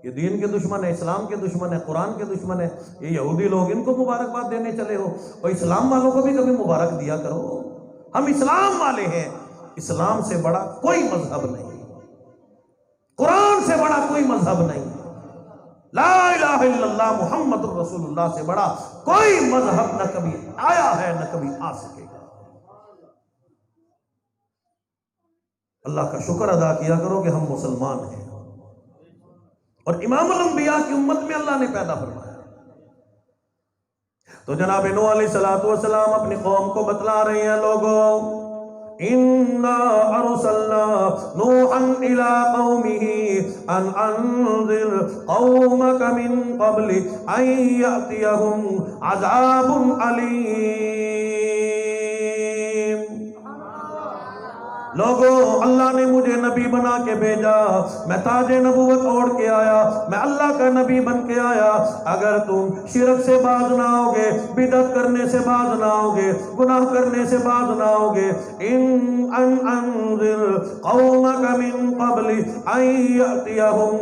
S1: یہ دین کے دشمن ہے، اسلام کے دشمن ہے، قرآن کے دشمن ہے، یہ یہودی لوگ، ان کو مبارکباد دینے چلے ہو؟ اور اسلام والوں کو بھی کبھی مبارک دیا کرو، ہم اسلام والے ہیں۔ اسلام سے بڑا کوئی مذہب نہیں، قرآن سے بڑا کوئی مذہب نہیں، لا الہ الا اللہ محمد الرسول اللہ سے بڑا کوئی مذہب نہ کبھی آیا ہے نہ کبھی آ سکے گا۔ اللہ کا شکر ادا کیا کرو کہ ہم مسلمان ہیں، اور امام الانبیاء کی امت میں اللہ نے پیدا فرمایا۔ تو جناب نوح علیہ السلام اپنی قوم کو بتلا رہے ہیں، لوگوں اِنَّا أَرْسَلْنَا نُوحًا إلى قومه أن أنذر قومك من قبل أن يأتيهم عذاب أليم۔ لوگو، اللہ نے مجھے نبی بنا کے بھیجا، میں تاج نبوت اوڑھ کے آیا، میں اللہ کا نبی بن کے آیا۔ اگر تم شرک سے باز نہ ہوگے، بدعت کرنے سے باز نہ ہوگے، گناہ کرنے سے باز نہ ہوگے، ان انذر قومک من قبل ان یأتیہم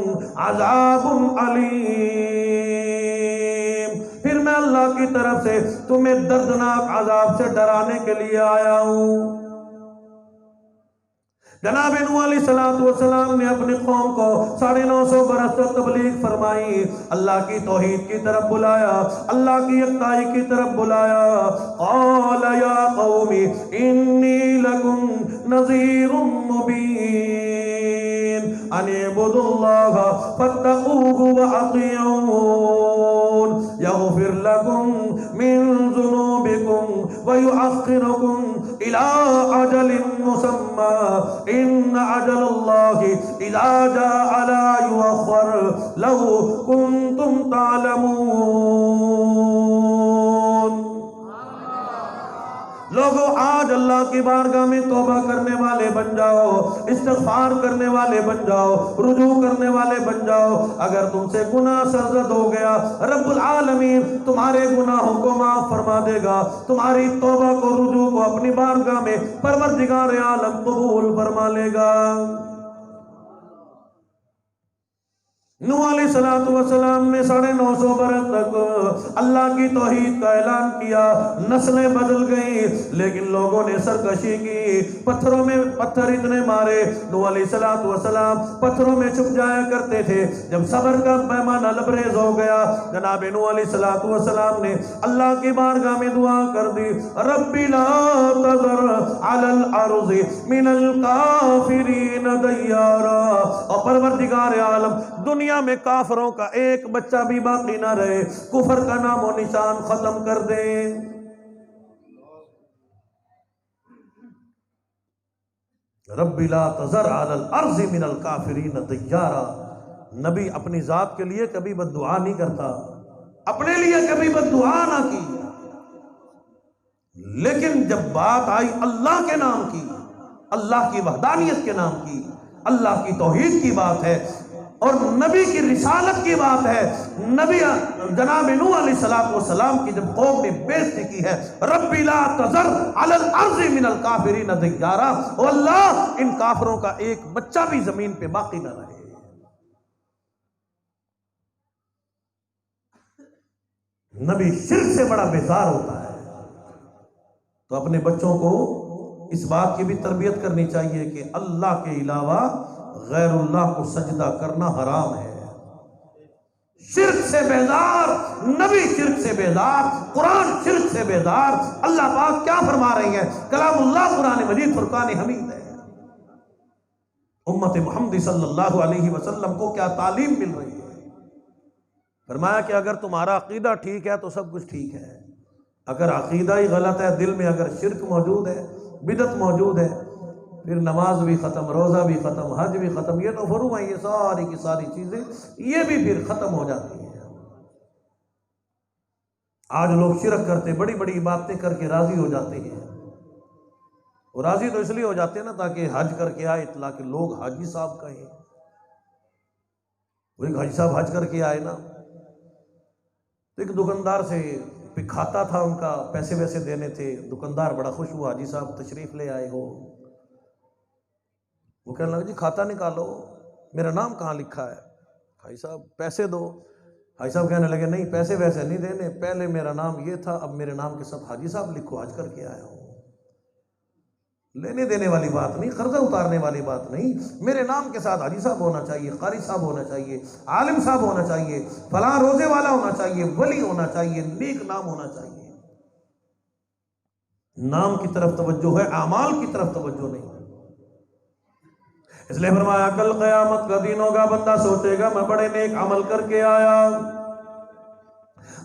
S1: عذاب علیم، پھر میں اللہ کی طرف سے تمہیں دردناک عذاب سے ڈرانے کے لیے آیا ہوں۔ جناب نوح علیہ السلام نے اپنی قوم کو 950 برس تک تبلیغ فرمائی، اللہ کی توحید کی طرف بلایا، اللہ کی یکتائی کی طرف بلایا۔ قال یا قوم انی لکم نذیر مبین ان اعبدوا اللہ فاتقوہ واطیعون یغفر لکم من ذنوبکم ویؤخرکم الی اجل مسمى ان اجل اللہ اذا جاء لا یؤخر لو کنتم تعلمون۔ لوگو، آج اللہ کی بارگاہ میں توبہ کرنے والے بن جاؤ، استغفار کرنے والے بن جاؤ، رجوع کرنے والے بن جاؤ۔ اگر تم سے گناہ سرزد ہو گیا، رب العالمین تمہارے گناہوں کو معاف فرما دے گا، تمہاری توبہ کو، رجوع کو اپنی بارگاہ میں پروردگار عالم قبول فرما لے گا۔ نوح علیہ السلام نے 950 برس تک اللہ کی توحید کا اعلان کیا، نسلیں بدل گئیں، لیکن لوگوں نے سرکشی کی، پتھروں میں پتھر اتنے مارے۔ نوح علیہ السلام پتھروں میں چھپ جایا کرتے تھے۔ جب صبر کا پیمانہ لبریز ہو گیا، جناب نوح علیہ السلام نے اللہ کی بارگاہ میں دعا کر دی، رب لا تذر علی الارض من الکافرین دیارا، اور پروردگار عالم دنیا میں کافروں کا ایک بچہ بھی باقی نہ رہے، کفر کا نام و نشان ختم کر دے۔ رب لا تذر علی الارض من الکافرین دیارا۔ نبی اپنی ذات کے لیے کبھی بد دعا نہیں کرتا، اپنے لیے کبھی بد دعا نہ کی، لیکن جب بات آئی اللہ کے نام کی، اللہ کی وحدانیت کے نام کی، اللہ کی توحید کی بات ہے اور نبی کی رسالت کی بات ہے، نبی جناب نوح علیہ السلام کی جب قوم نے بےزتی کی ہے، رب لا تذر علی الارض من الکافرین دیارا، او اللہ ان کافروں کا ایک بچہ بھی زمین پہ باقی نہ رہے۔ نبی شرک سے بڑا بیزار ہوتا ہے، تو اپنے بچوں کو اس بات کی بھی تربیت کرنی چاہیے کہ اللہ کے علاوہ غیر اللہ کو سجدہ کرنا حرام ہے۔ شرک سے بیزار، نبی شرک سے بیزار، قرآن شرک سے بیزار۔ اللہ پاک کیا فرما رہی ہے؟ کلام اللہ قرآن مجید فرقان حمید ہے۔ امت محمد صلی اللہ علیہ وسلم کو کیا تعلیم مل رہی ہے؟ فرمایا کہ اگر تمہارا عقیدہ ٹھیک ہے تو سب کچھ ٹھیک ہے، اگر عقیدہ ہی غلط ہے، دل میں اگر شرک موجود ہے، بدعت موجود ہے، پھر نماز بھی ختم، روزہ بھی ختم، حج بھی ختم، یہ تو فرو ہیں، یہ ساری کی ساری چیزیں یہ بھی پھر ختم ہو جاتی ہیں۔ آج لوگ شرک کرتے، بڑی بڑی باتیں کر کے راضی ہو جاتے ہیں، اور راضی تو اس لیے ہو جاتے ہیں نا تاکہ حج کر کے آئے، اطلاع کہ لوگ حاجی صاحب کہیں، وہ ایک حاجی صاحب حج کر کے آئے نا، تو ایک دکاندار سے کھاتا تھا، ان کا پیسے ویسے دینے تھے، دکاندار بڑا خوش ہوا، حاجی صاحب تشریف لے آئے ہو۔ وہ کہنے لگا جی کھاتا نکالو، میرا نام کہاں لکھا ہے؟ حاجی صاحب پیسے دو۔ حاجی صاحب کہنے لگے نہیں، پیسے ویسے نہیں دینے، پہلے میرا نام یہ تھا، اب میرے نام کے ساتھ حاجی صاحب لکھو، حج کر کے آیا ہوں۔ لینے دینے والی بات نہیں، قرضہ اتارنے والی بات نہیں، میرے نام کے ساتھ حاجی صاحب ہونا چاہیے، قاری صاحب ہونا چاہیے، عالم صاحب ہونا چاہیے، فلاں روزے والا ہونا چاہیے، ولی ہونا چاہیے، نیک نام ہونا چاہیے۔ نام کی طرف توجہ ہے، اعمال کی طرف توجہ نہیں۔ اس لیے فرمایا کل قیامت کا دن ہوگا، بندہ سوچے گا میں بڑے نیک عمل کر کے آیا،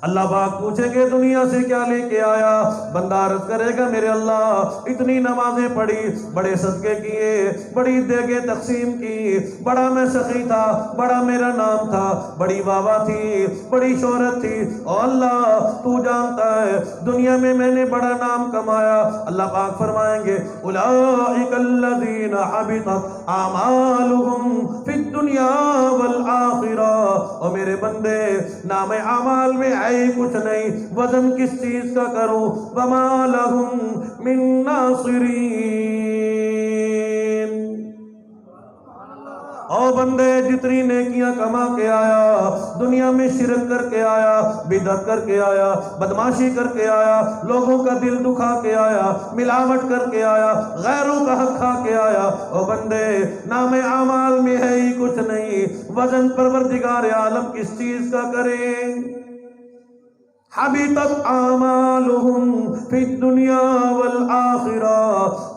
S1: اللہ پاک پوچھیں گے دنیا سے کیا لے کے آیا؟ بندہ عرض کرے گا میرے اللہ اتنی نمازیں پڑھی، بڑے صدقے کیے، بڑی دیگیں تقسیم کی، بڑا میں سخی تھا، بڑا میرا نام تھا، بڑی واہ تھی، بڑی شہرت تھی، اور اللہ تو جانتا ہے دنیا میں نے بڑا نام کمایا۔ اللہ پاک فرمائیں گے اولئک الذین حبطت اعمالهم فی الدنیا والآخرہ، اور میرے بندے نام اعمال میں کچھ نہیں، وزن کس چیز کا کروں؟ وما لهم من ناصرین۔ اور بندے جتنی نیکیاں کما کے آیا، دنیا میں شرک کر کے آیا، بدعت کر کے آیا، بدماشی کر کے آیا، لوگوں کا دل دکھا کے آیا، ملاوٹ کر کے آیا، غیروں کا حق کھا کے آیا، اور بندے نام اعمال میں ہے ہی کچھ نہیں، وزن پروردگار عالم کس چیز کا کریں؟ حبطت اعمالهم فی الدنیا والآخرہ،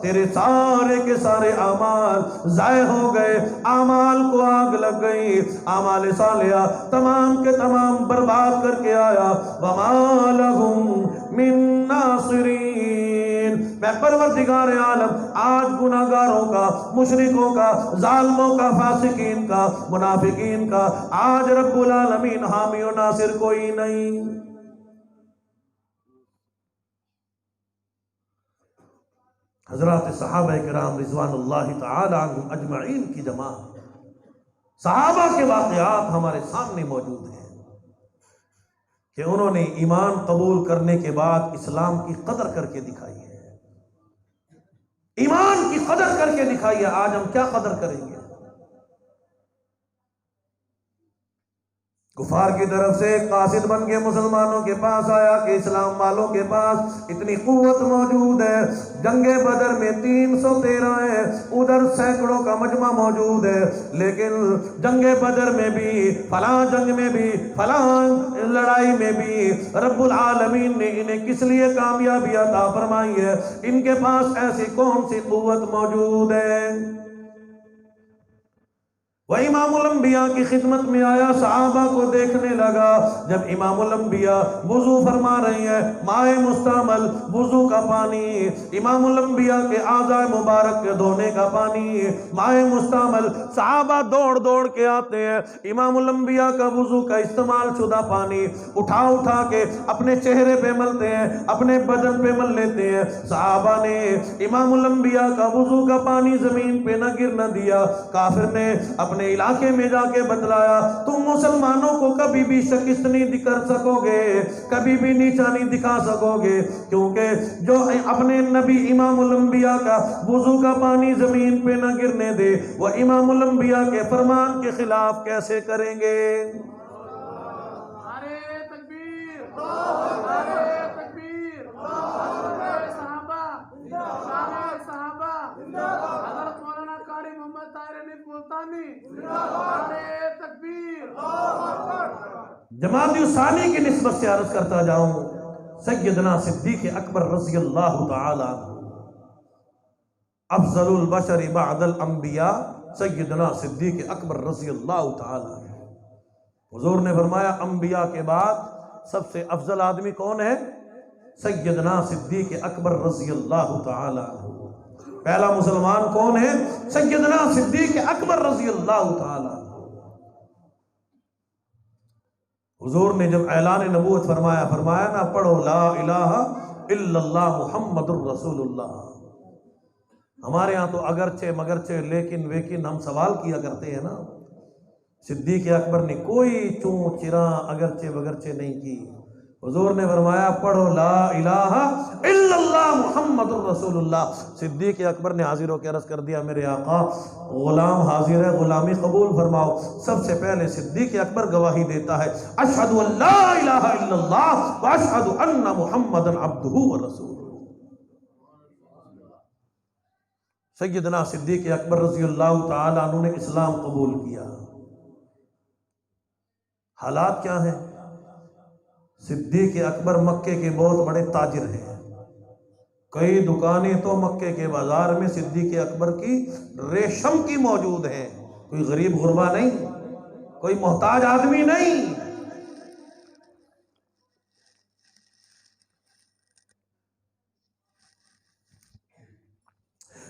S1: تیرے سارے کے سارے اعمال ضائع ہو گئے، اعمال کو آگ لگ گئی، اعمال صالحہ تمام کے تمام برباد کر کے آیا۔ وما لهم من ناصرین، میں پروردگار عالم آج گناہگاروں کا، مشرکوں کا، ظالموں کا، فاسقین کا، منافقین کا آج رب العالمین حامی و ناصر کوئی نہیں۔ حضرات صحابہ کرام رضوان اللہ تعالی عنہم اجمعین کی جماعت، صحابہ کے واقعات ہمارے سامنے موجود ہیں کہ انہوں نے ایمان قبول کرنے کے بعد اسلام کی قدر کر کے دکھائی ہے، ایمان کی قدر کر کے دکھائی ہے۔ آج ہم کیا قدر کریں گے؟ کفار کی طرف سے ایک قاصد بن کے مسلمانوں کے پاس آیا کہ اسلام والوں کے پاس اتنی قوت موجود ہے، جنگ بدر میں 313 ہے، ادھر سینکڑوں کا مجمع موجود ہے، لیکن جنگ بدر میں بھی، فلاں جنگ میں بھی، فلاں لڑائی میں بھی رب العالمین نے انہیں کس لیے کامیابی عطا فرمائی ہے؟ ان کے پاس ایسی کون سی قوت موجود ہے؟ وہ امام الانبیاء کی خدمت میں آیا، صحابہ کو دیکھنے لگا، جب امام الانبیاء وضو فرما رہی ہیں، مائع مستعمل وضو کا پانی، امام الانبیاء کے اعضاء مبارک کے دھونے کا پانی، مائع مستعمل، صحابہ دوڑ دوڑ کے آتے ہیں، امام الانبیاء کا وضو کا استعمال شدہ پانی اٹھا اٹھا کے اپنے چہرے پہ ملتے ہیں، اپنے بدن پہ مل لیتے ہیں۔ صحابہ نے امام الانبیاء کا وضو کا پانی زمین پہ نہ گرنا دیا۔ کافر نے اپنے علاقے میں جا کے بتلایا، تم مسلمانوں کو کبھی بھی شکست نہیں کر سکو گے، کبھی بھی نیچا نہیں دکھا سکو گے، کیونکہ جو اپنے نبی امام الانبیاء کا وضو کا پانی زمین پہ نہ گرنے دے، وہ امام الانبیاء کے فرمان کے خلاف کیسے کریں گے؟
S2: نعرے تکبیر، نعرے تکبیر، صحابہ، صحابہ، حضرت مولانا قاری محمد طاہر حنیف ملتانی، نعرے تکبیر۔
S1: جماعت ثانی کی نسبت سے عرض کرتا جاؤں، سیدنا صدیق اکبر رضی اللہ تعالی عنہ، افضل البشر بعد الانبیاء سیدنا صدیق اکبر رضی اللہ تعالی عنہ۔ حضور نے فرمایا انبیاء کے بعد سب سے افضل آدمی کون ہے؟ سیدنا صدیق اکبر رضی اللہ تعالی عنہ۔ پہلا مسلمان کون ہے؟ سیدنا صدیق اکبر رضی اللہ تعالی عنہ۔ حضور نے جب اعلان نبوت فرمایا نا، پڑھو لا الہ الا اللہ محمد الرسول اللہ۔ ہمارے ہاں تو اگرچہ مگرچہ لیکن ویکن ہم سوال کیا کرتے ہیں نا، صدیق اکبر نے کوئی چون چراں اگرچہ بگرچہ نہیں کی۔ حضور نے فرمایا پڑھو لا الہ الا اللہ محمد الرسول اللہ۔ صدیق اکبر نے حاضر ہو کے عرض کر دیا، میرے آقا غلام حاضر ہے، غلامی قبول فرماؤ۔ سب سے پہلے صدیق اکبر گواہی دیتا ہے، اشہد ان لا الہ الا اللہ واشہد ان محمد عبدہ ورسولہ۔ سیدنا صدیق اکبر رضی اللہ تعالی عنہ نے اسلام قبول کیا۔ حالات کیا ہیں؟ صدیق اکبر مکے کے بہت بڑے تاجر ہیں، کئی دکانیں تو مکے کے بازار میں صدیق اکبر کی ریشم کی موجود ہیں، کوئی غریب غربا نہیں، کوئی محتاج آدمی نہیں۔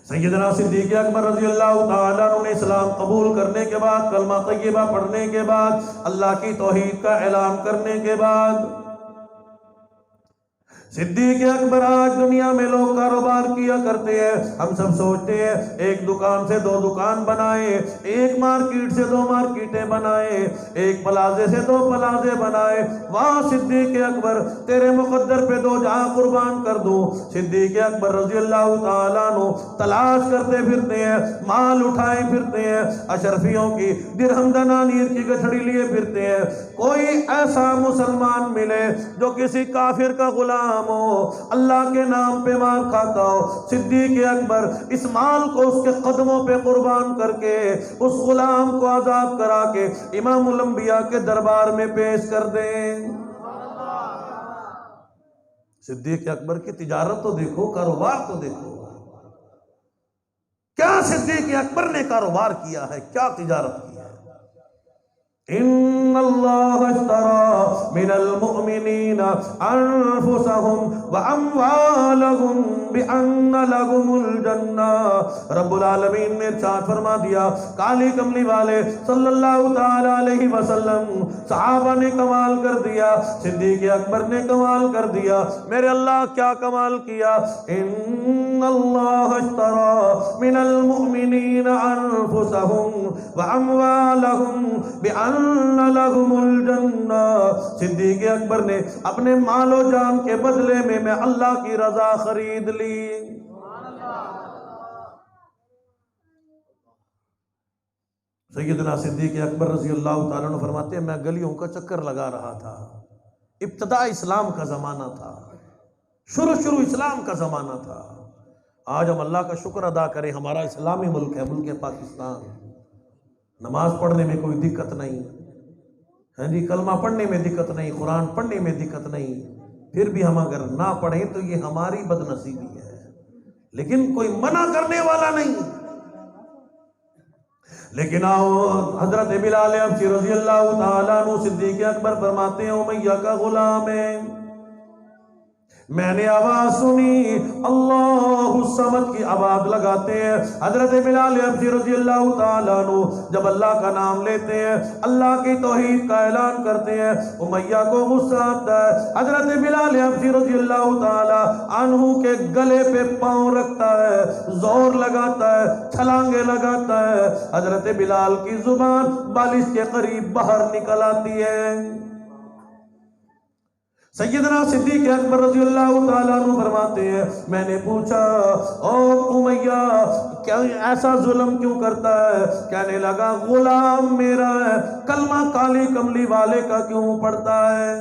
S1: سیدنا صدیق اکبر رضی اللہ تعالیٰ عنہ نے اسلام قبول کرنے کے بعد، کلمہ طیبہ پڑھنے کے بعد، اللہ کی توحید کا اعلان کرنے کے بعد، صدیق اکبر آج دنیا میں لوگ کاروبار کیا کرتے ہیں، ہم سب سوچتے ہیں ایک دکان سے 2 دکان بنائے، ایک مارکیٹ سے 2 مارکیٹیں بنائے، ایک پلازے سے 2 پلازے بنائے، وہاں صدیق اکبر تیرے مقدر پہ 2 جہاں قربان کر دوں۔ صدیق اکبر رضی اللہ تعالیٰ عنہ تلاش کرتے پھرتے ہیں، مال اٹھائے پھرتے ہیں، اشرفیوں کی درہم دنانیر کی گٹھڑی لیے پھرتے ہیں، کوئی ایسا مسلمان ملے جو کسی کافر کا غلام ہو، اللہ کے نام پہ مار کھاتا ہو، صدیق اکبر اس مال کو اس کے قدموں پہ قربان کر کے اس غلام کو آزاد کرا کے امام الانبیاء کے دربار میں پیش کر دیں۔ صدیق اکبر کی تجارت تو دیکھو، کاروبار تو دیکھو، کیا صدیق اکبر نے کاروبار کیا ہے، کیا تجارت کی ہے۔ ان اللہ اشترى من المؤمنین انفسهم واموالهم بان لهم الجنہ۔ رب العالمین نے ارشاد فرما دیا، کالی کملی والے صلی اللہ تعالی علیہ وسلم، صحابہ نے کمال کر دیا، صدیق اکبر نے کمال کر دیا، میرے اللہ کیا کمال کیا۔ ان اللہ اشترى من المؤمنین انفسهم واموالهم بان لهم الجنہ۔ صدیق اکبر نے اپنے مال و جان کے بدلے میں اللہ کی رضا خرید لی۔ سیدنا صدیق اکبر رضی اللہ تعالیٰ عنہ فرماتے ہیں، میں گلیوں کا چکر لگا رہا تھا، ابتدا اسلام کا زمانہ تھا، شروع اسلام کا زمانہ تھا۔ آج ہم اللہ کا شکر ادا کریں، ہمارا اسلامی ملک ہے، ملک پاکستان، نماز پڑھنے میں کوئی دقت نہیں، ہاں جی، کلمہ پڑھنے میں دقت نہیں، قرآن پڑھنے میں دقت نہیں، پھر بھی ہم اگر نہ پڑھیں تو یہ ہماری بد نصیبی ہے، لیکن کوئی منع کرنے والا نہیں۔ لیکن آؤ، حضرت بلال حبشی رضی اللہ تعالیٰ عنہ صدیق اکبر فرماتے ہیں، امیہ کا غلام ہے، میں نے آواز سنی، اللہ الصمد کی آواز لگاتے ہیں۔ حضرت بلال حبشی رضی اللہ تعالیٰ عنہ جب اللہ کا نام لیتے ہیں، اللہ کی توحید کا اعلان کرتے ہیں، امیہ کو غصہ آتا ہے، حضرت بلال حبشی رضی اللہ تعالیٰ عنہ کے گلے پہ پاؤں رکھتا ہے، زور لگاتا ہے، چھلانگے لگاتا ہے، حضرت بلال کی زبان بالش کے قریب باہر نکل آتی ہے۔ سیدنا صدیق اکبر رضی اللہ تعالیٰ عنہ فرماتے ہیں، میں نے پوچھا، او امیہ کیا ایسا ظلم کیوں کرتا ہے؟ کہنے لگا، غلام میرا ہے، کلمہ کالی کملی والے کا کیوں پڑھتا ہے،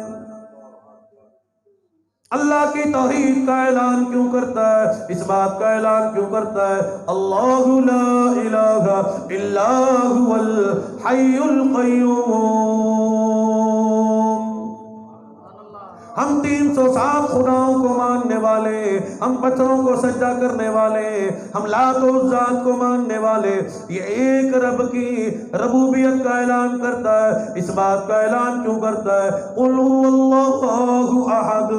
S1: اللہ کی توحید کا اعلان کیوں کرتا ہے، اس بات کا اعلان کیوں کرتا ہے، اللہ لا الہ الا هو الحی القیوم۔ ہم 307 خداؤں کو ماننے والے، ہم پتھروں کو سجدہ کرنے والے، ہم لات و عزا کو ماننے والے، یہ ایک رب کی ربوبیت کا اعلان کرتا ہے، اس بات کا اعلان کیوں کرتا ہے، قل هو اللہ احد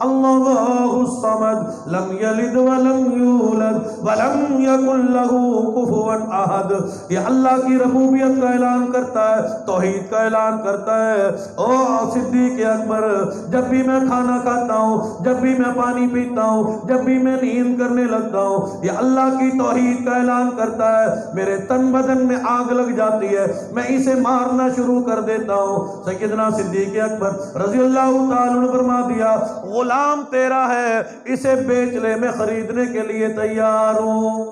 S1: اللہ الصمد لم یلد ولم یولد ولم یکن له کفوا احد۔ یہ اللہ کی ربوبیت کا اعلان کرتا ہے، توحید کا اعلان کرتا ہے۔ او صدیق اکبر، جب بھی میں کھانا کھاتا ہوں، جب بھی میں پانی پیتا ہوں، جب بھی میں نیند کرنے لگتا ہوں، یہ اللہ کی توحید کا اعلان کرتا ہے، میرے تن بدن میں آگ لگ جاتی ہے، میں اسے مارنا شروع کر دیتا ہوں۔ سیدنا صدیق اکبر رضی اللہ تعالیٰ عنہ فرما دیا، غلام تیرا ہے، اسے بیچ لے، میں خریدنے کے لیے تیار ہوں۔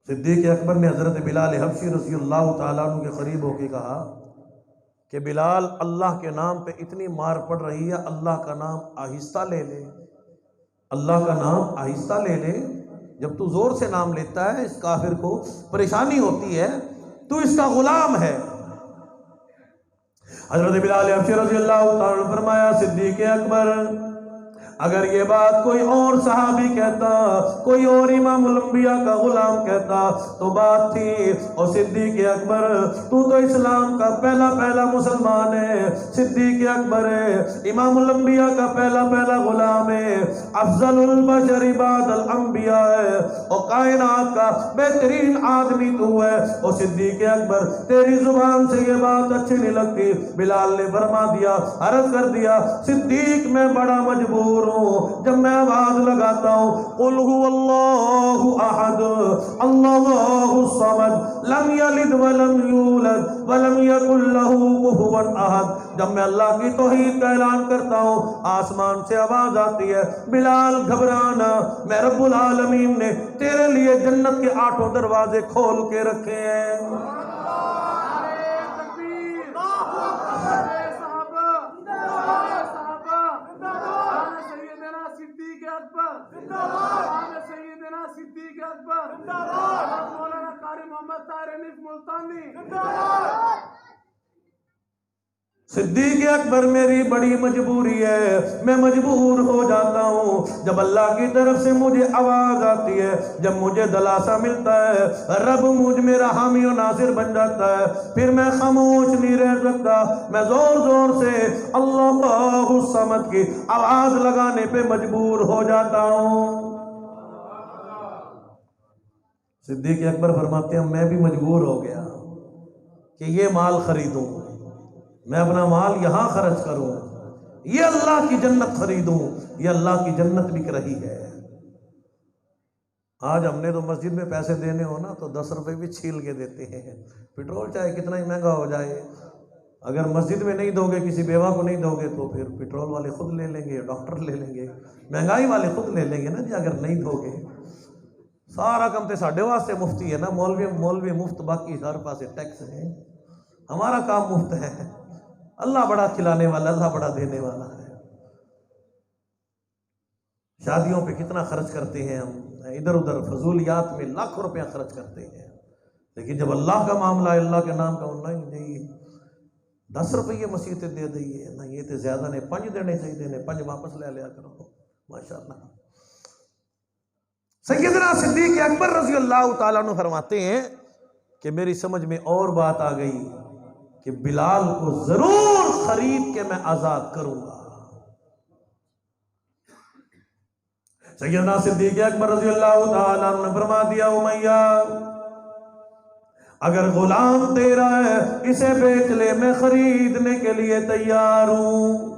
S1: صدیق اکبر نے حضرت بلال حبشی رضی اللہ تعالیٰ عنہ کے قریب ہو کے کہا کہ بلال، اللہ کے نام پہ اتنی مار پڑ رہی ہے، اللہ کا نام آہستہ لے لے، اللہ کا نام آہستہ لے لے، جب تو زور سے نام لیتا ہے اس کافر کو پریشانی ہوتی ہے، تو اس کا غلام ہے۔ حضرت بلال حبشی رضی اللہ تعالیٰ عنہ فرمایا، صدیق اکبر، اگر یہ بات کوئی اور صحابی کہتا، کوئی اور امام الانبیاء کا غلام کہتا تو بات تھی، اور صدیق اکبر تو اسلام کا پہلا مسلمان ہے، صدیق اکبر ہے، امام الانبیاء کا پہلا غلام ہے، افضل البشر بعد الانبیاء ہے، اور کائنات کا بہترین آدمی تو ہے۔ اور صدیق اکبر تیری زبان سے یہ بات اچھی نہیں لگتی۔ بلال نے فرما دیا، عرض کر دیا، صدیق میں بڑا مجبور ہوں، جب میں آواز لگاتا ہوں قل هو اللہ احد اللہ الصمد لم یلد ولم یولد ولم یکن له کفوا احد، جب میں اللہ کی توحید کا اعلان کرتا ہوں آسمان سے آواز آتی ہے، بلال گھبرانا، میں رب العالمین نے تیرے لیے جنت کے 8 دروازے کھول کے رکھے ہیں۔
S2: نعرے تکبیر، نعرے صحابہ، نعرے صحابہ، شان سیدنا صدیق اکبر، شان سیدنا صدیق اکبر، حضرت مولانا قاری محمد طاہر حنیف ملتانی۔
S1: صدیق اکبر میری بڑی مجبوری ہے، میں مجبور ہو جاتا ہوں جب اللہ کی طرف سے مجھے آواز آتی ہے، جب مجھے دلاسا ملتا ہے، رب مجھ میرا حامی و ناصر بن جاتا ہے، پھر میں خاموش نہیں رہ سکتا، میں زور زور سے اللہ الصمد کی آواز لگانے پہ مجبور ہو جاتا ہوں۔ صدیق اکبر فرماتے ہیں میں بھی مجبور ہو گیا کہ یہ مال خریدوں، میں اپنا مال یہاں خرچ کروں، یہ اللہ کی جنت خریدوں، یہ اللہ کی جنت بک رہی ہے۔ آج ہم نے تو مسجد میں پیسے دینے ہو نا تو 10 روپے بھی چھیل کے دیتے ہیں، پیٹرول چاہے کتنا ہی مہنگا ہو جائے، اگر مسجد میں نہیں دو گے، کسی بیوہ کو نہیں دو گے تو پھر پیٹرول والے خود لے لیں گے، ڈاکٹر لے لیں گے، مہنگائی والے خود لے لیں گے نا جی، اگر نہیں دو گے۔ سارا کم تے ساڈے واسطے مفتی ہے نا، مولوی مفت، باقی ہر پاسے ٹیکس ہے، ہمارا کام مفت ہے۔ اللہ بڑا کھلانے والا، اللہ بڑا دینے والا ہے۔ شادیوں پہ کتنا خرچ کرتے ہیں ہم، ادھر ادھر فضولیات میں لاکھوں روپیہ خرچ کرتے ہیں، لیکن جب اللہ کا معاملہ ہے، اللہ کے نام کا، نہیں 10 روپیے مسیح دے دئیے، نہیں یہ تو زیادہ نہیں، 5 دینے چاہیے، نے 5 واپس لے لیا کرو، ماشاءاللہ۔ سیدنا صدیق اکبر رضی اللہ تعالیٰ عنہ فرماتے ہیں کہ میری سمجھ میں اور بات آ گئی کہ بلال کو ضرور خرید کے میں آزاد کروں گا۔ سیدنا صدیق اکبر رضی اللہ تعالیٰ عنہ نے فرما دیا امیہ اگر غلام تیرا ہے اسے بیچ لے، میں خریدنے کے لیے تیار ہوں۔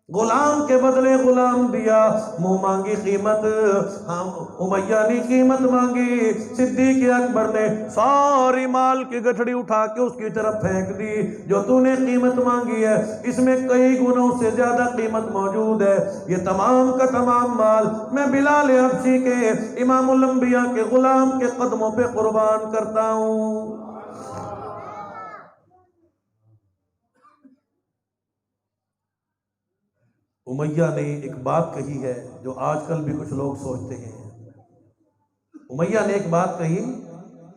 S1: غلام کے بدلے غلام دیا، منہ مانگی قیمت، امیہ نے قیمت مانگی، صدیق اکبر نے ساری مال کی گٹھڑی اٹھا کے اس کی طرف پھینک دی، جو تو نے قیمت مانگی ہے اس میں کئی گنوں سے زیادہ قیمت موجود ہے، یہ تمام کا تمام مال میں بلال حبشی کے امام الانبیاء کے غلام کے قدموں پہ قربان کرتا ہوں۔ امیہ نے ایک بات کہی ہے جو آج کل بھی کچھ لوگ سوچتے ہیں، امیہ نے ایک بات کہی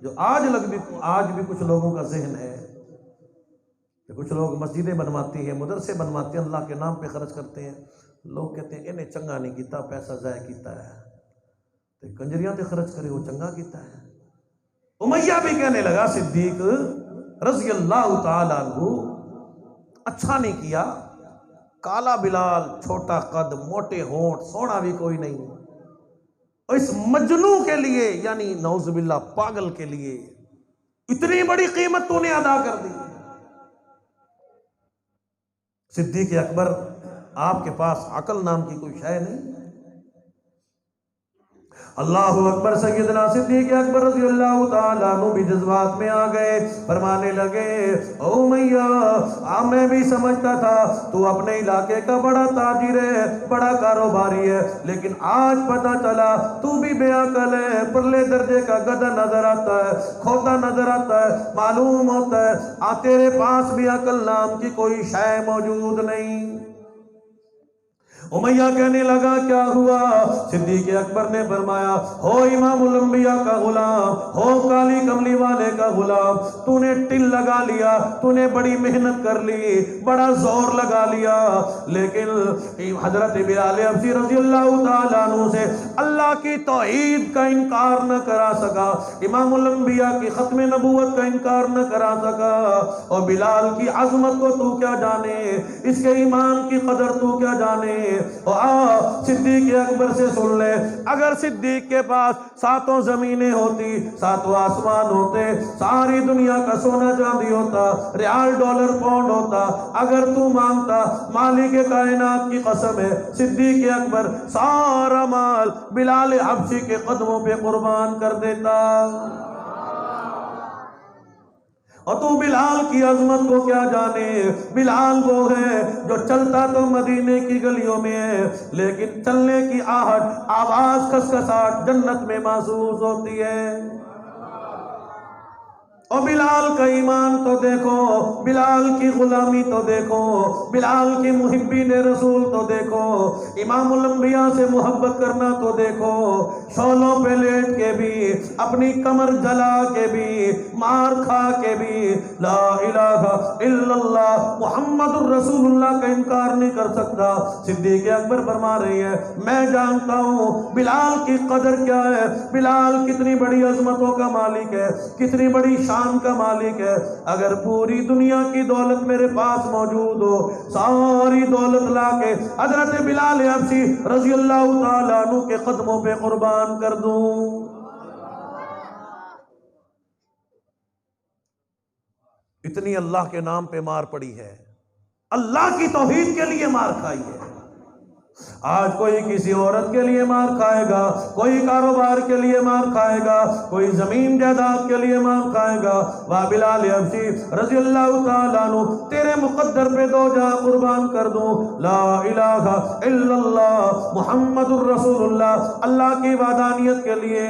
S1: جو آج بھی کچھ لوگوں کا ذہن ہے کہ کچھ لوگ مسجدیں بنواتے ہیں، مدرسے بنواتے ہیں، اللہ کے نام پہ خرچ کرتے ہیں، لوگ کہتے ہیں انہیں چنگا نہیں کیتا، پیسہ ضائع کیتا ہے، تو کنجریاں تے خرچ کرے وہ چنگا کیتا ہے۔ امیہ بھی کہنے لگا صدیق رضی اللہ تعالیٰ عنہ اچھا نہیں کیا، کالا بلال، چھوٹا قد، موٹے ہونٹ، سونا بھی کوئی نہیں، اور اس مجنو کے لیے یعنی نعوذ باللہ پاگل کے لیے اتنی بڑی قیمت تو نے ادا کر دی۔ صدیق اکبر آپ کے پاس عقل نام کی کوئی شے نہیں؟ اللہ اکبر۔ سیدنا صدیق اکبر رضی اللہ تعالیٰ عنہ بھی جذبات میں آ گئے، فرمانے لگے او امیہ میں بھی سمجھتا تھا تو اپنے علاقے کا بڑا تاجر ہے، بڑا کاروباری ہے، لیکن آج پتہ چلا تو بھی بے عقل ہے، پرلے درجے کا گدھا نظر آتا ہے، کھوتا نظر آتا ہے، معلوم ہوتا ہے تیرے پاس بھی عقل نام کی کوئی شے موجود نہیں۔ امیہ کہنے لگا کیا ہوا؟ صدیق اکبر نے فرمایا ہو امام الانبیاء کا غلام، ہو کالی کملی والے کا غلام، تو نے ٹل لگا لیا، تو نے بڑی محنت کر لی، بڑا زور لگا لیا، لیکن حضرت بلال حبشی رضی اللہ تعالیٰ عنہ سے اللہ کی توحید کا انکار نہ کرا سکا، امام الانبیاء کی ختم نبوت کا انکار نہ کرا سکا، اور بلال کی عظمت کو تو کیا جانے، اس کے ایمان کی قدر تو کیا جانے، صدیق اکبر سے سن لے، اگر صدیق کے پاس 7 زمینیں ہوتی، 7 آسمان ہوتے، ساری دنیا کا سونا چاندی ہوتا، ریال ڈالر پاؤنڈ ہوتا، اگر تو مانگتا، مالک کائنات کی قسم ہے صدیق اکبر سارا مال بلال حبشی کے قدموں پہ قربان کر دیتا۔ اور تو بلال کی عظمت کو کیا جانے، بلال وہ ہے جو چلتا تو مدینے کی گلیوں میں ہے، لیکن چلنے کی آہٹ، آواز، کھسکھساہٹ جنت میں محسوس ہوتی ہے۔ اور بلال کا ایمان تو دیکھو، بلال کی غلامی تو دیکھو، بلال کی محبین رسول تو دیکھو، امام الانبیاء سے محبت کرنا تو دیکھو، شولوں پہ لیٹ کے بھی، اپنی کمر جلا کے بھی، مار کھا کے بھی لا الہ الا اللہ محمد الرسول اللہ کا انکار نہیں کر سکتا۔ صدیق اکبر فرما رہی ہے میں جانتا ہوں بلال کی قدر کیا ہے، بلال کتنی بڑی عظمتوں کا مالک ہے، کتنی بڑی شان کا مالک ہے۔ اگر پوری دنیا کی دولت میرے پاس موجود ہو، ساری دولت لا کے حضرت بلال حبشی رضی اللہ تعالیٰ عنہ کے قدموں پہ قربان کر دوں۔ اتنی اللہ کے نام پہ مار پڑی ہے، اللہ کی توحید کے لیے مار کھائی ہے۔ آج کوئی کسی عورت کے لیے مار کھائے گا، کوئی کاروبار کے لیے مار کھائے گا، کوئی زمین جائیداد کے لیے مار کھائے گا، واہ بلال حبشی رضی اللہ تعالیٰ عنہ تیرے مقدر پہ 2 جہاں قربان کر دوں، لا الہ الا اللہ محمد الرسول اللہ، اللہ کی وحدانیت کے لیے،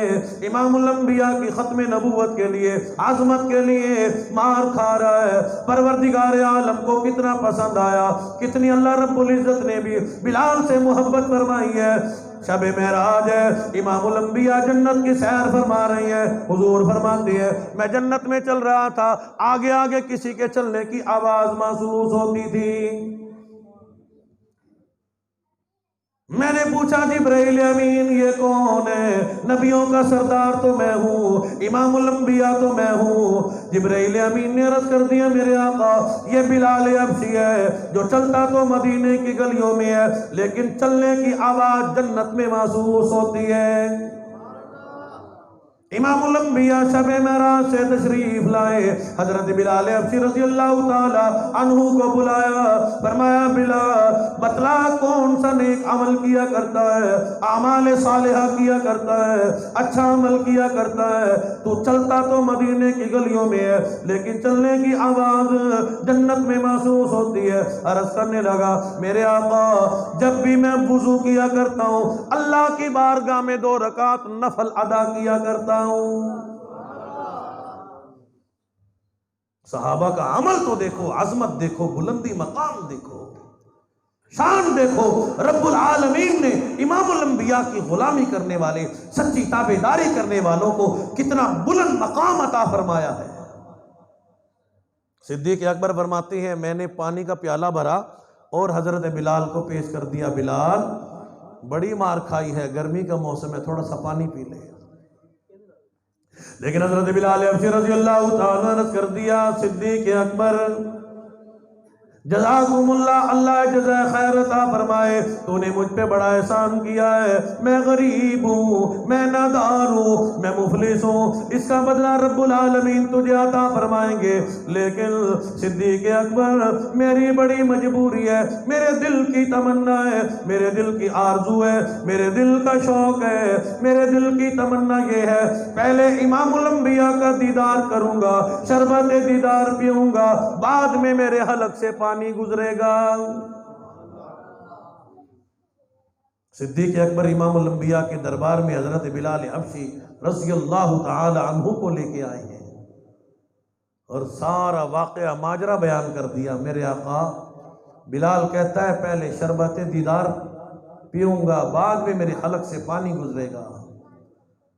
S1: امام الانبیاء کی ختم نبوت کے لیے، عظمت کے لیے مار کھا رہا ہے۔ پروردگار عالم کو کتنا پسند آیا، کتنی اللہ رب العزت نے بھی بلال سے محبت فرمائی ہے۔ شب معراج ہے، امام الانبیاء جنت کی سیر فرما رہی ہیں، حضور فرماتی ہے میں جنت میں چل رہا تھا، آگے آگے کسی کے چلنے کی آواز محسوس ہوتی تھی۔ میں نے پوچھا جبرائیل امین یہ کون ہے؟ نبیوں کا سردار تو میں ہوں، امام الانبیاء تو میں ہوں۔ جبرائیل امین نے عرض کر دیا میرے آقا یہ بلال حبشی ہے جو چلتا تو مدینے کی گلیوں میں ہے، لیکن چلنے کی آواز جنت میں محسوس ہوتی ہے۔ امام الانبیاء شب معراج سے تشریف لائے، حضرت بلال حبشی رضی اللہ تعالی عنہ کو بلایا، فرمایا بلال بتلا کون سا نیک عمل کیا کرتا ہے، اعمال صالحہ کیا کرتا ہے، اچھا عمل کیا کرتا ہے، تو چلتا تو مدینے کی گلیوں میں ہے لیکن چلنے کی آواز جنت میں محسوس ہوتی ہے۔ عرض کرنے لگا میرے آقا جب بھی میں وضو کیا کرتا ہوں اللہ کی بارگاہ میں 2 رکعت نفل ادا کیا کرتا ہوں۔ صحابہ کا عمل تو دیکھو، عظمت دیکھو، بلندی مقام دیکھو، شان دیکھو۔ رب العالمین نے امام الانبیاء کی غلامی کرنے والے، سچی تابعداری کرنے والوں کو کتنا بلند مقام عطا فرمایا ہے۔ صدیق اکبر فرماتے ہیں میں نے پانی کا پیالہ بھرا اور حضرت بلال کو پیش کر دیا، بلال بڑی مار کھائی ہے، گرمی کا موسم ہے، تھوڑا سا پانی پی لے۔ لیکن حضرت بلال حبشی رضی اللہ تعالیٰ نے کر دیا صدیق اکبر جزاکم اللہ، اللہ جزائے خیر عطا فرمائے، تو نے مجھ پہ بڑا احسان کیا ہے، میں غریب ہوں، میں نادار ہوں، میں مفلس ہوں، اس کا بدلہ رب العالمین تجھے عطا فرمائیں گے۔ لیکن صدیق اکبر میری بڑی مجبوری ہے، میرے دل کی تمنا ہے، میرے دل کی آرزو ہے، میرے دل کا شوق ہے، میرے دل کی تمنا یہ ہے پہلے امام الانبیاء کا دیدار کروں گا، شربت دیدار پیوں گا، بعد میں میرے حلق سے پانی گزرے گا۔ صدیق اکبر امام الانبیاء کے دربار میں حضرت بلال حبشی رضی اللہ تعالی عنہ کو لے کے آئے ہیں اور سارا واقعہ ماجرا بیان کر دیا۔ میرے آقا بلال کہتا ہے پہلے شربت دیدار پیوں گا، بعد میں میرے حلق سے پانی گزرے گا۔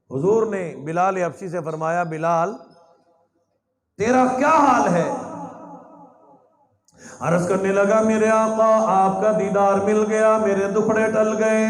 S1: حضور نے بلال حبشی سے فرمایا بلال تیرا کیا حال ہے؟ عرض کرنے لگا میرے آقا آپ کا دیدار مل گیا، میرے دکھڑے ٹل گئے،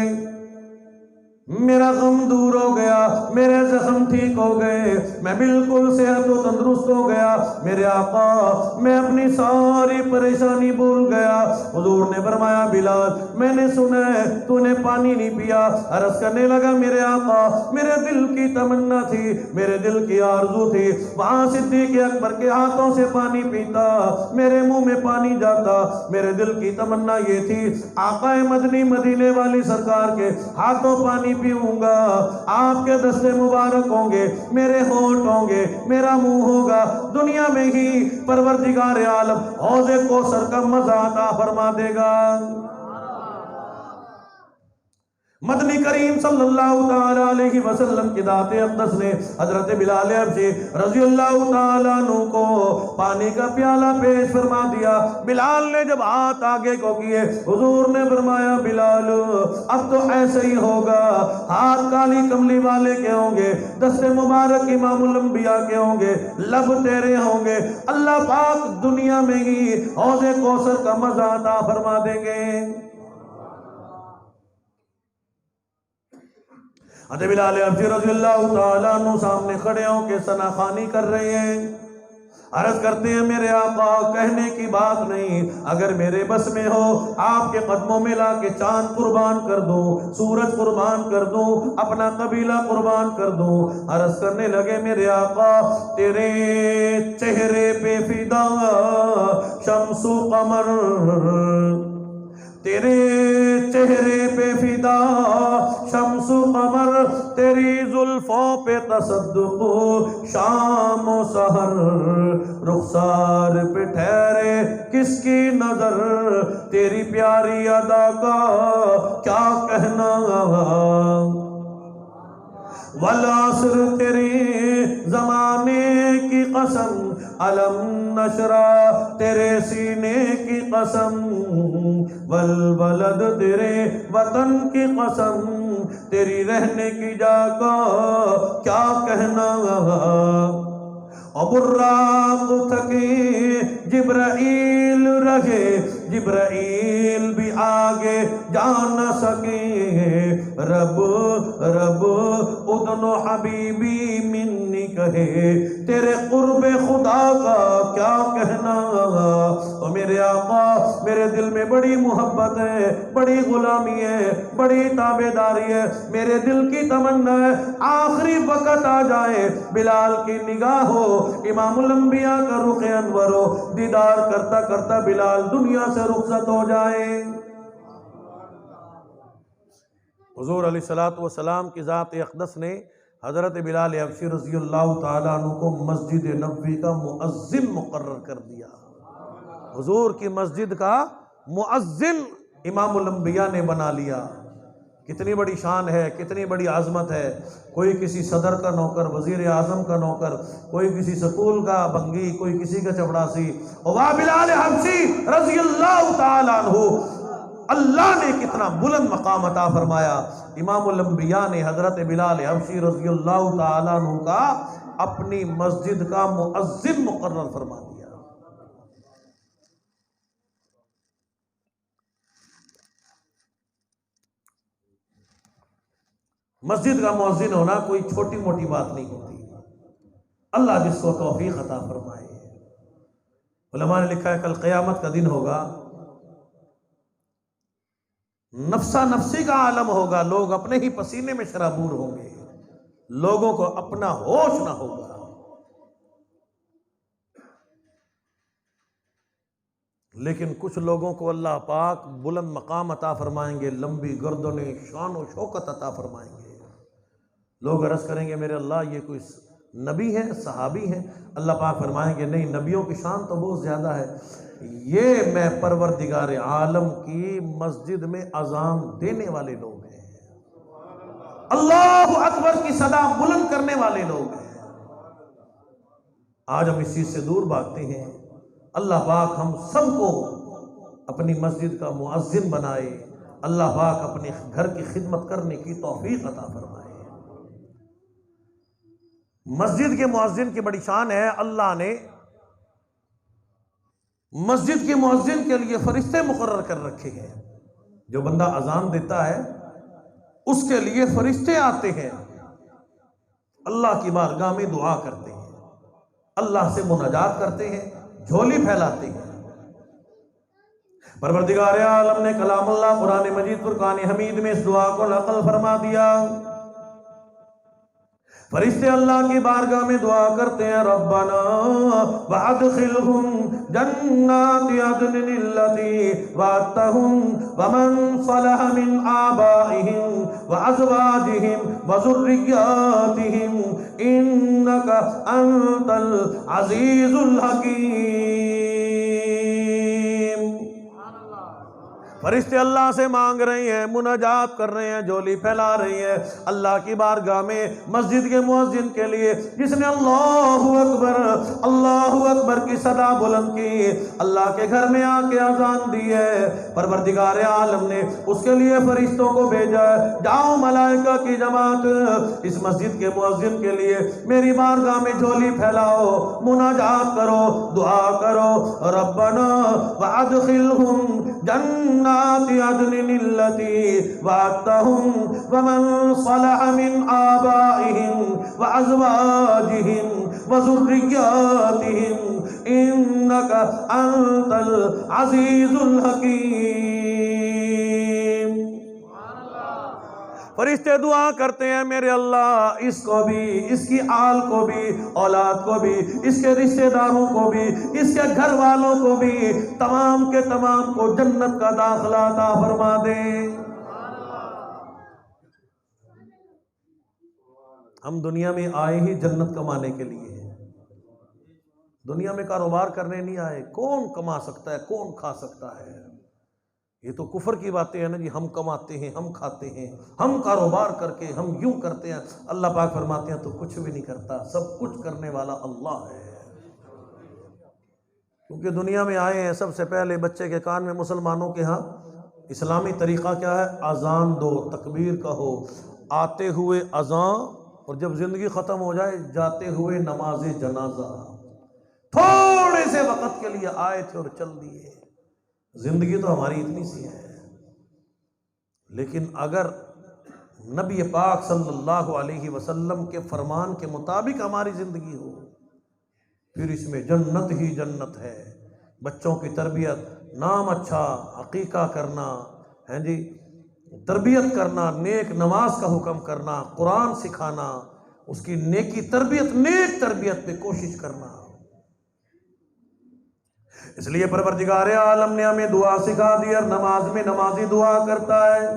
S1: میرا غم دور ہو گیا، میرے زخم ٹھیک ہو گئے، میں بالکل صحت و تندرست ہو گیا میرے آقا، میں اپنی ساری پریشانی بھول گیا۔ حضور نے فرمایا بلال میں نے سنا ہے تو نے پانی نہیں پیا۔ عرض کرنے لگا میرے آقا میرے دل کی تمنا تھی، میرے دل کی آرزو تھی وہاں صدیق اکبر کے ہاتھوں سے پانی پیتا، میرے منہ میں پانی جاتا، میرے دل کی تمنا یہ تھی آقا مدنی مدینے والی سرکار کے ہاتھوں پانی پیوں گا، آپ کے دستے مبارک ہوں گے، میرے ہونٹ ہوں گے، میرا منہ ہوگا، دنیا میں ہی پروردگار عالم حوض کوثر کا مزہ عطا فرما دے گا۔ مدنی کریم صلی اللہ تعالیٰ علیہ وسلم کی ذات اقدس نے حضرت بلال حبشی رضی اللہ تعالیٰ عنہ کو پانی کا پیالہ پیش فرما دیا۔ بلال نے جب ہاتھ آگے کو کیے حضور نے فرمایا بلال اب تو ایسے ہی ہوگا، ہاتھ کالی کملی والے کے ہوں گے، دست مبارک امام الانبیاء کے ہوں گے، لب تیرے ہوں گے، اللہ پاک دنیا میں ہی حوض کوثر کا مزہ عطا فرما دیں گے۔ حضرت بلال حبشی رضی اللہ تعالیٰ عنہ سامنے کھڑے ہوں کے ثنا خوانی کر رہے ہیں، عرض کرتے ہیں میرے آقا کہنے کی بات نہیں، اگر میرے بس میں ہو آپ کے قدموں میں لا کے چاند قربان کر دوں، سورج قربان کر دوں، اپنا قبیلہ قربان کر دوں۔ عرض کرنے لگے میرے آقا تیرے چہرے پہ فدا شمس و قمر، تیرے چہرے پہ فدا شمس و قمر، تیری زلفوں پہ تصدق شام و سحر، رخسار پہ ٹھہرے کس کی نظر، تیری پیاری ادا کا کیا کہنا، والعصر تیری زمانے کی قسم، علم نشرہ تیرے سینے کی قسم، والبلد تیرے وطن کی قسم، تیری رہنے کی جگہ کیا کہنا، براق تھکے جبرائیل رہے، جبرائیل بھی آگے جا نہ سکے، رب رب اذن حبیبی منی کہے، تیرے قرب خدا کا کیا کہنا۔ اور میرے آقا میرے دل میں بڑی محبت ہے، بڑی غلامی ہے، بڑی تابعداری ہے، میرے دل کی تمنا ہے آخری وقت آ جائے بلال کی نگاہ ہو، امام الانبیاء کا رخ انور ہو، دیدار کرتا کرتا بلال دنیا سے رخصت ہو جائے۔ حضور علیہ السلام کی ذات اقدس نے حضرت بلال حبشی رضی اللہ تعالیٰ عنہ کو مسجد نبوی کا مؤذن مقرر کر دیا۔ حضور کی مسجد کا مؤذن امام الانبیاء نے بنا لیا۔ کتنی بڑی شان ہے، کتنی بڑی عظمت ہے۔ کوئی کسی صدر کا نوکر، وزیر اعظم کا نوکر، کوئی کسی سکول کا بنگی، کوئی کسی کا چپڑاسی، اور بلال حبشی رضی اللہ تعالیٰ عنہ اللہ نے کتنا بلند مقام عطا فرمایا۔ امام الانبیاء نے حضرت بلال حبشی رضی اللہ تعالیٰ عنہ کا اپنی مسجد کا مؤذن مقرر فرما دیا۔ مسجد کا مؤذن ہونا کوئی چھوٹی موٹی بات نہیں ہوتی، اللہ جس کو توفیق عطا فرمائے۔ علماء نے لکھا ہے کل قیامت کا دن ہوگا، نفسا نفسی کا عالم ہوگا، لوگ اپنے ہی پسینے میں شرابور ہوں گے، لوگوں کو اپنا ہوش نہ ہوگا۔ لیکن کچھ لوگوں کو اللہ پاک بلند مقام عطا فرمائیں گے، لمبی گردنیں، شان و شوکت عطا فرمائیں گے۔ لوگ عرض کریں گے میرے اللہ یہ کوئی نبی ہے، صحابی ہے؟ اللہ پاک فرمائیں گے نہیں، نبیوں کی شان تو بہت زیادہ ہے، یہ میں پروردگار عالم کی مسجد میں اذان دینے والے لوگ ہیں، اللہ اکبر کی صدا بلند کرنے والے لوگ ہیں۔ آج ہم اس چیز سے دور بھاگتے ہیں۔ اللہ پاک ہم سب کو اپنی مسجد کا مؤذن بنائے، اللہ پاک اپنے گھر کی خدمت کرنے کی توفیق عطا فرمائے۔ مسجد کے مؤذن کی بڑی شان ہے، اللہ نے مسجد کے مؤذن کے لیے فرشتے مقرر کر رکھے ہیں۔ جو بندہ اذان دیتا ہے اس کے لیے فرشتے آتے ہیں، اللہ کی بارگاہ میں دعا کرتے ہیں، اللہ سے مناجات کرتے ہیں، جھولی پھیلاتے ہیں۔ پروردگار عالم نے کلام اللہ قرآن مجید فرقان حمید میں اس دعا کو نقل فرما دیا۔ فرشتے اللہ کی بارگاہ میں دعا کرتے ہیں، ربنا وادخلہم جنات عدن التی وعدتہم ومن صلح من آبائہم وازواجہم وذریاتہم انک انت العزیز الحکیم۔ فرشتے اللہ سے مانگ رہے ہیں، مناجات کر رہے ہیں، جھولی پھیلا رہی ہے اللہ کی بارگاہ میں مسجد کے مؤذن کے لیے جس نے اللہ اکبر کی صدا بلند کی، اللہ کے گھر میں آ کے اذان دی ہے۔ پروردگار عالم نے اس کے لیے فرشتوں کو بھیجا ہے، جاؤ ملائکہ کی جماعت اس مسجد کے مؤذن کے لیے میری بارگاہ میں جھولی پھیلاؤ، مناجات کرو، دعا کرو، ربنا وادخلہم جنات عدن التی وعدتہم ومن صلح من آبائہم وازواجہم وذریاتہم انک انت العزیز الحکیم۔ فرشتے دعا کرتے ہیں، میرے اللہ اس کو بھی، اس کی آل کو بھی، اولاد کو بھی، اس کے رشتہ داروں کو بھی، اس کے گھر والوں کو بھی، تمام کے تمام کو جنت کا داخلہ عطا فرما دیں۔ ہم دنیا میں آئے ہی جنت کمانے کے لیے ہیں، دنیا میں کاروبار کرنے نہیں آئے۔ کون کما سکتا ہے، کون کھا سکتا ہے؟ یہ تو کفر کی باتیں ہیں نا جی، ہم کماتے ہیں، ہم کھاتے ہیں، ہم کاروبار کر کے ہم یوں کرتے ہیں۔ اللہ پاک فرماتے ہیں تو کچھ بھی نہیں کرتا، سب کچھ کرنے والا اللہ ہے۔ کیونکہ دنیا میں آئے ہیں، سب سے پہلے بچے کے کان میں مسلمانوں کے ہاں اسلامی طریقہ کیا ہے؟ اذان دو، تکبیر کہو، آتے ہوئے اذان، اور جب زندگی ختم ہو جائے جاتے ہوئے نماز جنازہ۔ تھوڑے سے وقت کے لیے آئے تھے اور چل دیے۔ زندگی تو ہماری اتنی سی ہے، لیکن اگر نبی پاک صلی اللہ علیہ وسلم کے فرمان کے مطابق ہماری زندگی ہو پھر اس میں جنت ہی جنت ہے۔ بچوں کی تربیت، نام اچھا، عقیقہ کرنا ہے جی، تربیت کرنا، نیک نماز کا حکم کرنا، قرآن سکھانا، اس کی نیکی تربیت، نیک تربیت پہ کوشش کرنا۔ اس لیے پروردگار عالم نے ہمیں دعا سکھا دی، اور نماز میں نمازی دعا کرتا ہے،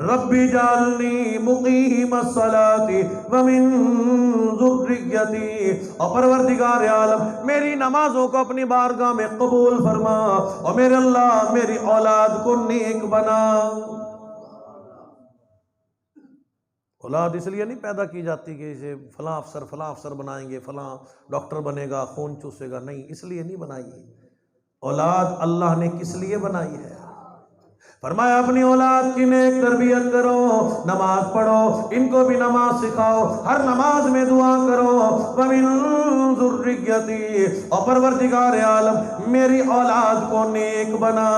S1: ربی جعلنی مقیم الصلاۃ ومن ذریتی، اور پروردگار عالم میری نمازوں کو اپنی بارگاہ میں قبول فرما، اور میرے اللہ میری اولاد کو نیک بنا۔ اولاد اس لیے نہیں پیدا کی جاتی کہ اسے فلاں افسر بنائیں گے، فلاں ڈاکٹر بنے گا، خون چوسے گا، نہیں، اس لیے نہیں بنائی۔ اولاد اللہ نے کس لیے بنائی ہے؟ فرمایا اپنی اولاد کی نیک تربیت کرو، نماز پڑھو، ان کو بھی نماز سکھاؤ، ہر نماز میں دعا کرو، وَمِن ذُرِّيَّتِي، اور پروردگار عالم میری اولاد کو نیک بنا۔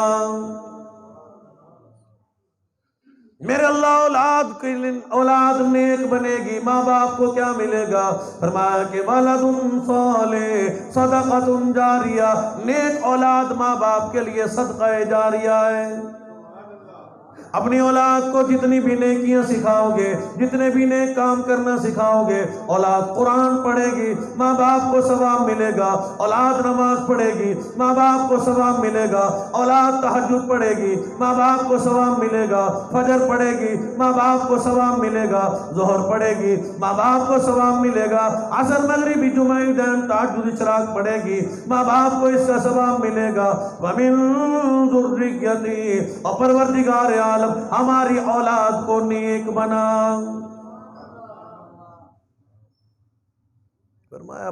S1: میرے اللہ اولاد نیک بنے گی، ماں باپ کو کیا ملے گا؟ فرمایا کہ وَلَدٌ صَالِحٌ صَدَقَةٌ جَارِيَةٌ، نیک اولاد ماں باپ کے لیے صدقہ جاریہ ہے۔ اپنی اولاد کو جتنی بھی نیکیاں سکھاؤ گے، جتنے بھی نیک کام کرنا سکھاؤ گے، اولاد قرآن پڑھے گی، ماں باپ کو ثواب ملے گا، اولاد نماز پڑھے گی، ماں باپ کو ثواب ملے گا، اولاد تہجد پڑھے گی، ماں باپ کو ثواب ملے گا، فجر پڑھے گی، ماں باپ کو ثواب ملے گا، ظہر پڑھے گی، ماں باپ کو ثواب ملے گا، عصر مغربی جمعہ عیدین تہجد اشراق پڑھے گی، ماں باپ کو اس کا ثواب ملے گا۔ وَمِن ذُرِّيَّتِي، اور پروردگار عالم ہماری اولاد کو نیک بنا۔ فرمایا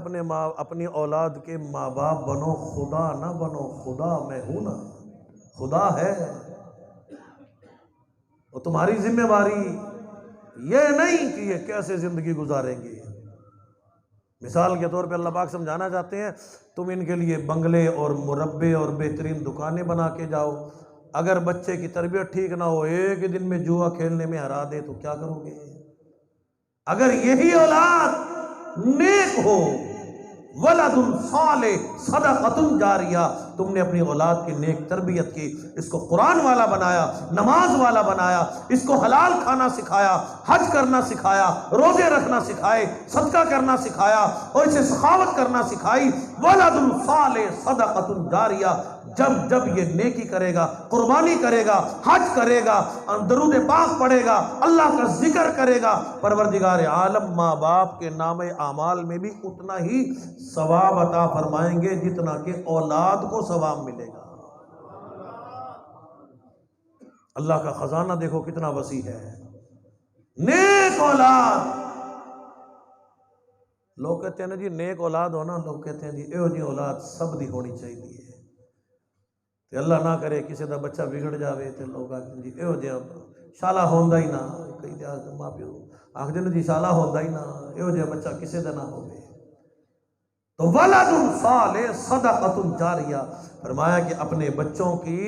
S1: اپنی اولاد کے ماں باپ بنو، خدا نہ بنو، خدا میں ہوں نا، خدا ہے۔ اور تمہاری ذمہ داری یہ نہیں کہ یہ کیسے زندگی گزاریں گے۔ مثال کے طور پہ اللہ پاک سمجھانا چاہتے ہیں، تم ان کے لیے بنگلے اور مربے اور بہترین دکانیں بنا کے جاؤ، اگر بچے کی تربیت ٹھیک نہ ہو، ایک دن میں جوا کھیلنے میں ہرا دے تو کیا کرو گے؟ اگر یہی اولاد نیک ہو، ولد صالح صدقۃ جاریہ، تم نے اپنی اولاد کی نیک تربیت کی، اس کو قرآن والا بنایا، نماز والا بنایا، اس کو حلال کھانا سکھایا، حج کرنا سکھایا، روزے رکھنا سکھائے، صدقہ کرنا سکھایا، اور اسے سخاوت کرنا سکھائی۔ ولد صالح صدقۃ جاریہ، جب جب یہ نیکی کرے گا، قربانی کرے گا، حج کرے گا، درود پاک پڑھے گا، اللہ کا ذکر کرے گا، پروردگار عالم ماں باپ کے نام اعمال میں بھی اتنا ہی ثواب عطا فرمائیں گے جتنا کہ اولاد کو ثواب ملے گا۔ اللہ کا خزانہ دیکھو کتنا وسیع ہے۔ نیک اولاد، لوگ کہتے ہیں نا جی نیک اولاد ہونا، لوگ کہتے ہیں جی ایو جی اولاد سب دی ہونی چاہیے، تے اللہ نہ کرے کسی دا بچہ بگڑ جاوے تے لوگ آکھتے ہیں جی ایو جی شالا ہوندا ہی نہ، کئی تے ماں پیو آکھتے ہیں جی شالا ہوندا ہی نہ، ایو جی بچہ کسی دا نہ ہوئے۔ تو ولد صالح صدقۃ جاریہ، فرمایا کہ اپنے بچوں کی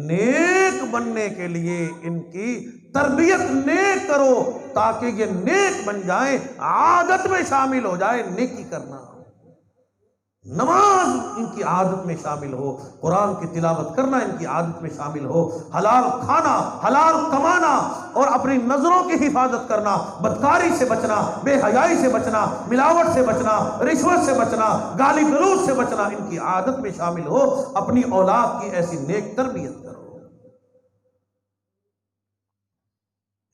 S1: نیک بننے کے لیے ان کی تربیت نیک کرو تاکہ یہ نیک بن جائیں، عادت میں شامل ہو جائے نیکی کرنا، نماز ان کی عادت میں شامل ہو، قرآن کی تلاوت کرنا ان کی عادت میں شامل ہو، حلال کھانا، حلال کمانا اور اپنی نظروں کی حفاظت کرنا، بدکاری سے بچنا، بے حیائی سے بچنا، ملاوٹ سے بچنا، رشوت سے بچنا، گالی گلوچ سے بچنا ان کی عادت میں شامل ہو۔ اپنی اولاد کی ایسی نیک تربیت کرو۔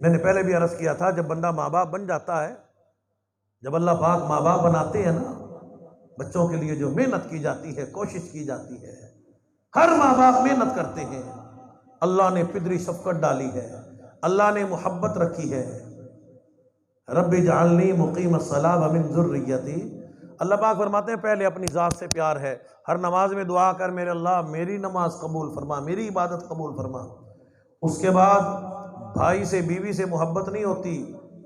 S1: میں نے پہلے بھی عرض کیا تھا، جب بندہ ماں باپ بن جاتا ہے، جب اللہ پاک ماں باپ بناتے ہیں نا، بچوں کے لیے جو محنت کی جاتی ہے، کوشش کی جاتی ہے، ہر ماں باپ محنت کرتے ہیں، اللہ نے پدری شفقت ڈالی ہے، اللہ نے محبت رکھی ہے۔ رب اجعلنی مقیم الصلاۃ ومن ذریتی، اللہ پاک فرماتے ہیں پہلے اپنی ذات سے پیار ہے، ہر نماز میں دعا کر میرے اللہ میری نماز قبول فرما، میری عبادت قبول فرما۔ اس کے بعد بھائی سے بیوی سے محبت نہیں ہوتی،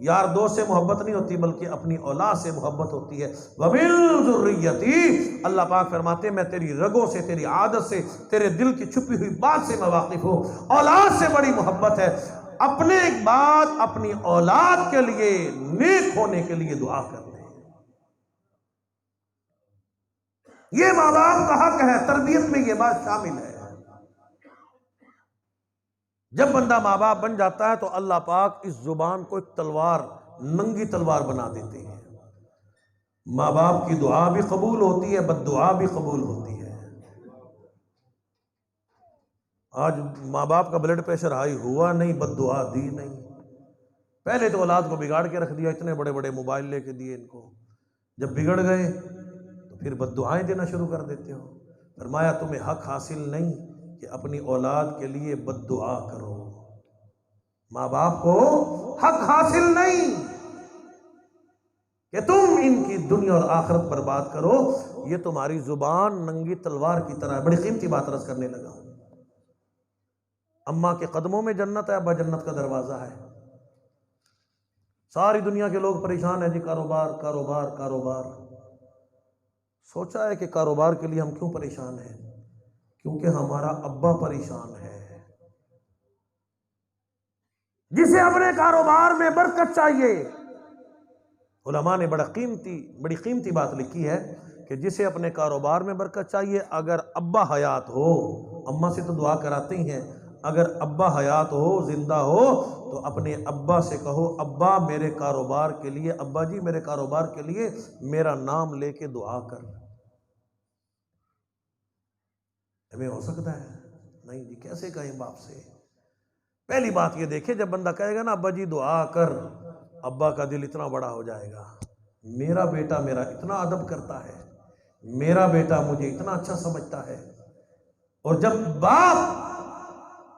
S1: یار دوست سے محبت نہیں ہوتی، بلکہ اپنی اولاد سے محبت ہوتی ہے۔ وَمِن ذُرِّيَّتِي، اللہ پاک فرماتے ہیں میں تیری رگوں سے، تیری عادت سے، تیرے دل کی چھپی ہوئی بات سے میں واقف ہوں۔ اولاد سے بڑی محبت ہے، اپنے بعد اپنی اولاد کے لیے نیک ہونے کے لیے دعا کر لیں۔ یہ ماں باپ کا حق ہے، تربیت میں یہ بات شامل ہے۔ جب بندہ ماں باپ بن جاتا ہے تو اللہ پاک اس زبان کو ایک تلوار، ننگی تلوار بنا دیتے ہیں۔ ماں باپ کی دعا بھی قبول ہوتی ہے، بد دعا بھی قبول ہوتی ہے۔ آج ماں باپ کا بلڈ پریشر ہائی ہوا نہیں، بد دعا دی نہیں۔ پہلے تو اولاد کو بگاڑ کے رکھ دیا، اتنے بڑے بڑے موبائل لے کے دیے ان کو، جب بگڑ گئے تو پھر بد دعائیں دینا شروع کر دیتے ہو۔ فرمایا تمہیں حق حاصل نہیں کہ اپنی اولاد کے لیے بد دعا کرو، ماں باپ کو حق حاصل نہیں کہ تم ان کی دنیا اور آخرت برباد کرو۔ یہ تمہاری زبان ننگی تلوار کی طرح ہے۔ بڑی قیمتی بات عرض کرنے لگا ہوں۔ اماں کے قدموں میں جنت ہے، ابا جنت کا دروازہ ہے۔ ساری دنیا کے لوگ پریشان ہیں جی، کاروبار کاروبار کاروبار۔ سوچا ہے کہ کاروبار کے لیے ہم کیوں پریشان ہیں؟ کیونکہ ہمارا ابا پریشان ہے، جسے اپنے کاروبار میں برکت چاہیے۔ علماء نے بڑی قیمتی بات لکھی ہے کہ جسے اپنے کاروبار میں برکت چاہیے، اگر ابا حیات ہو، اماں سے تو دعا کراتے ہی ہیں، اگر ابا حیات ہو، زندہ ہو، تو اپنے ابا سے کہو ابا میرے کاروبار کے لیے، ابا جی میرے کاروبار کے لیے میرا نام لے کے دعا کر۔ ہمیں ہو سکتا ہے؟ نہیں جی، کیسے کہیں باپ سے؟ پہلی بات یہ دیکھیں، جب بندہ کہے گا نا ابا جی دعا کر، ابا کا دل اتنا بڑا ہو جائے گا، میرا بیٹا میرا اتنا ادب کرتا ہے، میرا بیٹا مجھے اتنا اچھا سمجھتا ہے۔ اور جب باپ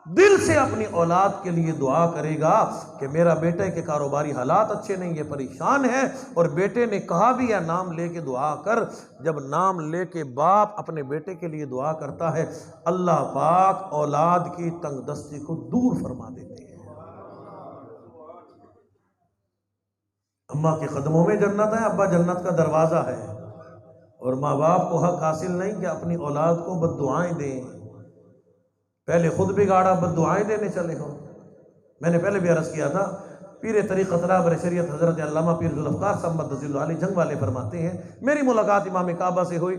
S1: دل سے اپنی اولاد کے لیے دعا کرے گا کہ میرا بیٹے کے کاروباری حالات اچھے نہیں، یہ پریشان ہے، اور بیٹے نے کہا بھی ہے نام لے کے دعا کر، جب نام لے کے باپ اپنے بیٹے کے لیے دعا کرتا ہے، اللہ پاک اولاد کی تنگ دستی کو دور فرما دیتے ہیں۔ اماں کے قدموں میں جنت ہے، ابا جنت کا دروازہ ہے، اور ماں باپ کو حق حاصل نہیں کہ اپنی اولاد کو بد دعائیں دیں۔ پہلے خود بگاڑا، بد دعائیں دینے چلے ہو۔ میں نے پہلے بھی عرض کیا تھا، پیر طریقت بر شریعت حضرت علامہ پیر ذوالفقار صاحب مدظل علی جنگ والے فرماتے ہیں، میری ملاقات امام کعبہ سے ہوئی،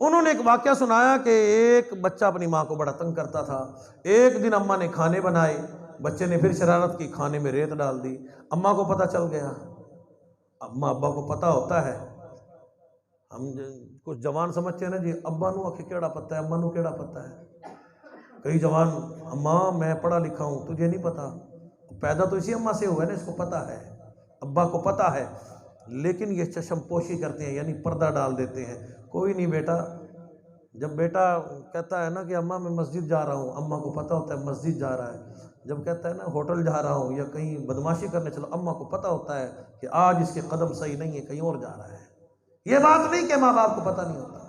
S1: انہوں نے ایک واقعہ سنایا کہ ایک بچہ اپنی ماں کو بڑا تنگ کرتا تھا. ایک دن اماں نے کھانے بنائے، بچے نے پھر شرارت کی، کھانے میں ریت ڈال دی. اماں کو پتہ چل گیا. اماں ابا کو پتہ ہوتا ہے. ہم کچھ جوان سمجھتے ہیں نا جی ابا نو آخے کیڑا پتہ ہے، اماں نو کیڑا پتہ ہے. کئی جوان اماں میں پڑھا لکھا ہوں تجھے نہیں پتہ. پیدا تو اسی اماں سے ہوا ہے نا، اس کو پتہ ہے، ابا کو پتہ ہے. لیکن یہ چشم پوشی کرتے ہیں، یعنی پردہ ڈال دیتے ہیں. کوئی نہیں بیٹا. جب بیٹا کہتا ہے نا کہ اماں میں مسجد جا رہا ہوں، اماں کو پتہ ہوتا ہے مسجد جا رہا ہے. جب کہتا ہے نا ہوٹل جا رہا ہوں یا کہیں بدماشی کرنے چلو، اماں کو پتہ ہوتا ہے کہ آج اس کے قدم صحیح نہیں ہے، کہیں اور جا رہا ہے. یہ بات نہیں کہ ماں باپ کو پتہ نہیں ہوتا.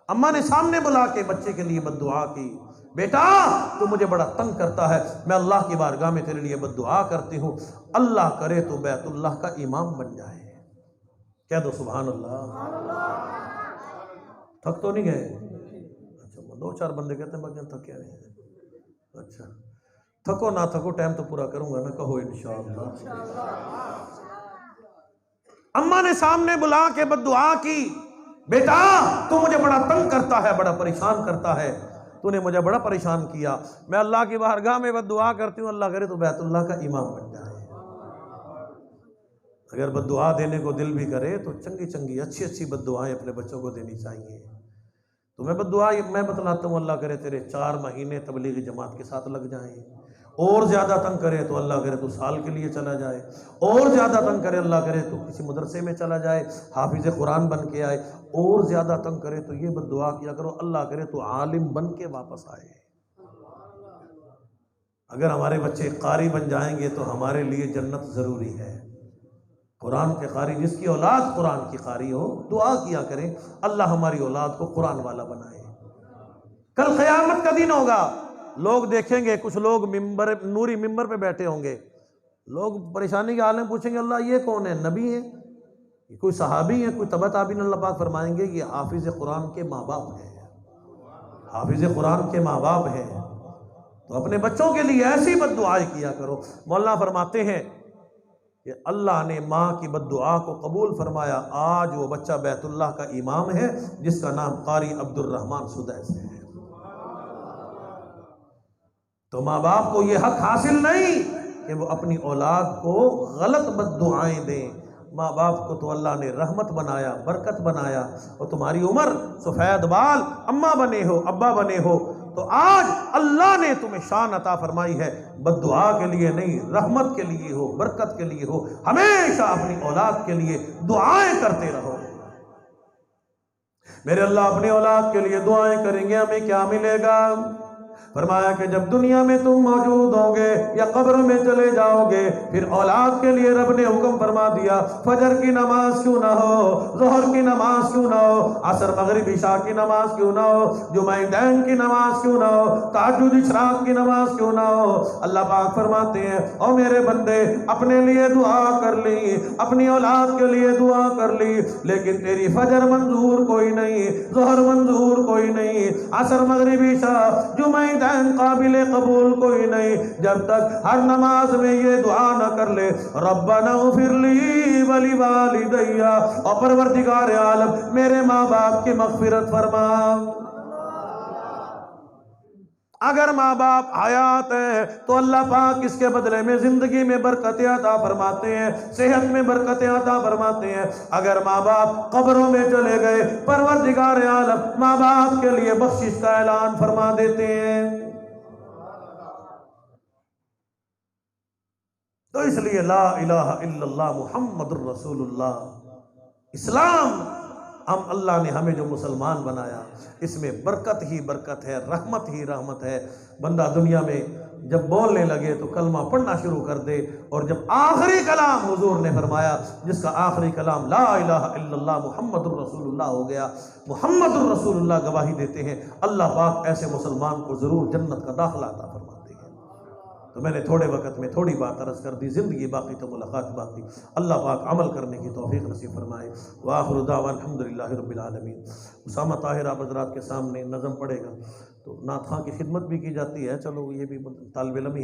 S1: اماں نے سامنے بلا کے بچے کے لیے بد دعا کی. بیٹا تو مجھے بڑا تنگ کرتا ہے، میں اللہ کی بارگاہ میں تیرے لیے بد دعا کرتی ہوں، اللہ کرے تو بیت اللہ کا امام بن جائے. کہہ دو سبحان اللہ. تھک تو نہیں گئے؟ اچھا 2-4 بندے کہتے ہیں باقی ہم تھکے نہیں ہیں. اچھا تھکو نہ تھکو ٹائم تو پورا کروں گا نا، کہو انشاءاللہ. اماں نے سامنے بلا کے بد دعا کی. بیٹا تو مجھے بڑا تنگ کرتا ہے، بڑا پریشان کرتا ہے، تو نے مجھے بڑا پریشان کیا. میں اللہ کی بارگاہ میں بد دعا کرتی ہوں، اللہ کرے تو بیت اللہ کا امام بن جائے. اگر بد دعا دینے کو دل بھی کرے تو چنگی چنگی اچھی اچھی بد دعائیں اپنے بچوں کو دینی چاہیے. تو میں بد دعا میں بتلاتا ہوں، اللہ کرے تیرے 4 مہینے تبلیغی جماعت کے ساتھ لگ جائیں. اور زیادہ تنگ کرے تو اللہ کرے تو سال کے لیے چلا جائے. اور زیادہ تنگ کرے اللہ کرے تو کسی مدرسے میں چلا جائے، حافظ قرآن بن کے آئے. اور زیادہ تنگ کرے تو یہ بد دعا کیا کرو، اللہ کرے تو عالم بن کے واپس آئے. اگر ہمارے بچے قاری بن جائیں گے تو ہمارے لیے جنت ضروری ہے. قرآن کے قاری، جس کی اولاد قرآن کی قاری ہو، دعا کیا کریں اللہ ہماری اولاد کو قرآن والا بنائے. کل قیامت کا دن ہوگا، لوگ دیکھیں گے کچھ لوگ نوری ممبر پہ بیٹھے ہوں گے. لوگ پریشانی کے حال میں پوچھیں گے اللہ یہ کون ہے؟ نبی ہے، کوئی صحابی ہے، کوئی تبع تابعین؟ اللہ پاک فرمائیں گے یہ حافظ قرآن کے ماں باپ ہیں. حافظ قرآن کے ماں باپ ہیں. تو اپنے بچوں کے لیے ایسی بد دعائیں کیا کرو. مولانا فرماتے ہیں کہ اللہ نے ماں کی بد دعا کو قبول فرمایا. آج وہ بچہ بیت اللہ کا امام ہے جس کا نام قاری عبد الرحمن سدیس ہے. تو ماں باپ کو یہ حق حاصل نہیں کہ وہ اپنی اولاد کو غلط بد دعائیں دیں. ماں باپ کو تو اللہ نے رحمت بنایا، برکت بنایا. اور تمہاری عمر سفید بال، اماں بنے ہو، ابا بنے ہو، تو آج اللہ نے تمہیں شان عطا فرمائی ہے. بد دعا کے لیے نہیں، رحمت کے لیے ہو، برکت کے لیے ہو. ہمیشہ اپنی اولاد کے لیے دعائیں کرتے رہو. میرے اللہ اپنی اولاد کے لیے دعائیں کریں گے، ہمیں کیا ملے گا؟ فرمایا کہ جب دنیا میں تم موجود ہوں گے یا قبر میں چلے جاؤ گے، پھر اولاد کے لیے رب نے حکم فرما دیا فجر کی نماز کیوں نہ ہو، ظہر کی نماز کیوں نہ ہو، عصر مغرب عشاء کی نماز کیوں نہ ہو، جمعتین کی نماز کیوں نہ ہو، تہجد اشراق کی نماز کیوں نہ ہو. اللہ پاک فرماتے ہیں او میرے بندے اپنے لیے دعا کر لی، اپنی اولاد کے لیے دعا کر لی، لیکن تیری فجر منظور کوئی نہیں، ظہر منظور کوئی نہیں، عصر مغرب عشاء جمعتین قابل قبول کوئی نہیں، جب تک ہر نماز میں یہ دعا نہ کر لے ربنا اغفر لی ولوالدی، اور پروردگار عالم میرے ماں باپ کی مغفرت فرما. اگر ماں باپ حیات ہیں تو اللہ پاک اس کے بدلے میں زندگی میں برکتیں عطا فرماتے ہیں، صحت میں برکتیں عطا فرماتے ہیں. اگر ماں باپ قبروں میں چلے گئے پروردگار عالم ماں باپ کے لیے بخشش کا اعلان فرما دیتے ہیں. تو اس لیے لا الہ الا اللہ محمد الرسول اللہ، اسلام ہم اللہ نے ہمیں جو مسلمان بنایا اس میں برکت ہی برکت ہے، رحمت ہی رحمت ہے. بندہ دنیا میں جب بولنے لگے تو کلمہ پڑھنا شروع کر دے، اور جب آخری کلام حضور نے فرمایا جس کا آخری کلام لا الہ الا اللہ محمد الرسول اللہ ہو گیا، محمد الرسول اللہ گواہی دیتے ہیں، اللہ پاک ایسے مسلمان کو ضرور جنت کا داخلہ عطا فرماتے ہیں. تو میں نے تھوڑے وقت میں تھوڑی بات عرض کر دی، زندگی باقی تو ملاقات باقی. اللہ پاک عمل کرنے کی توفیق نصیب فرمائے. وآخر دعوانا الحمدللہ رب العالمین. اسامہ طاہر آپ حضرات کے سامنے نظم پڑھے گا، تو نعت خواں کی خدمت بھی کی جاتی ہے. چلو یہ بھی طالب علم ہی ہے.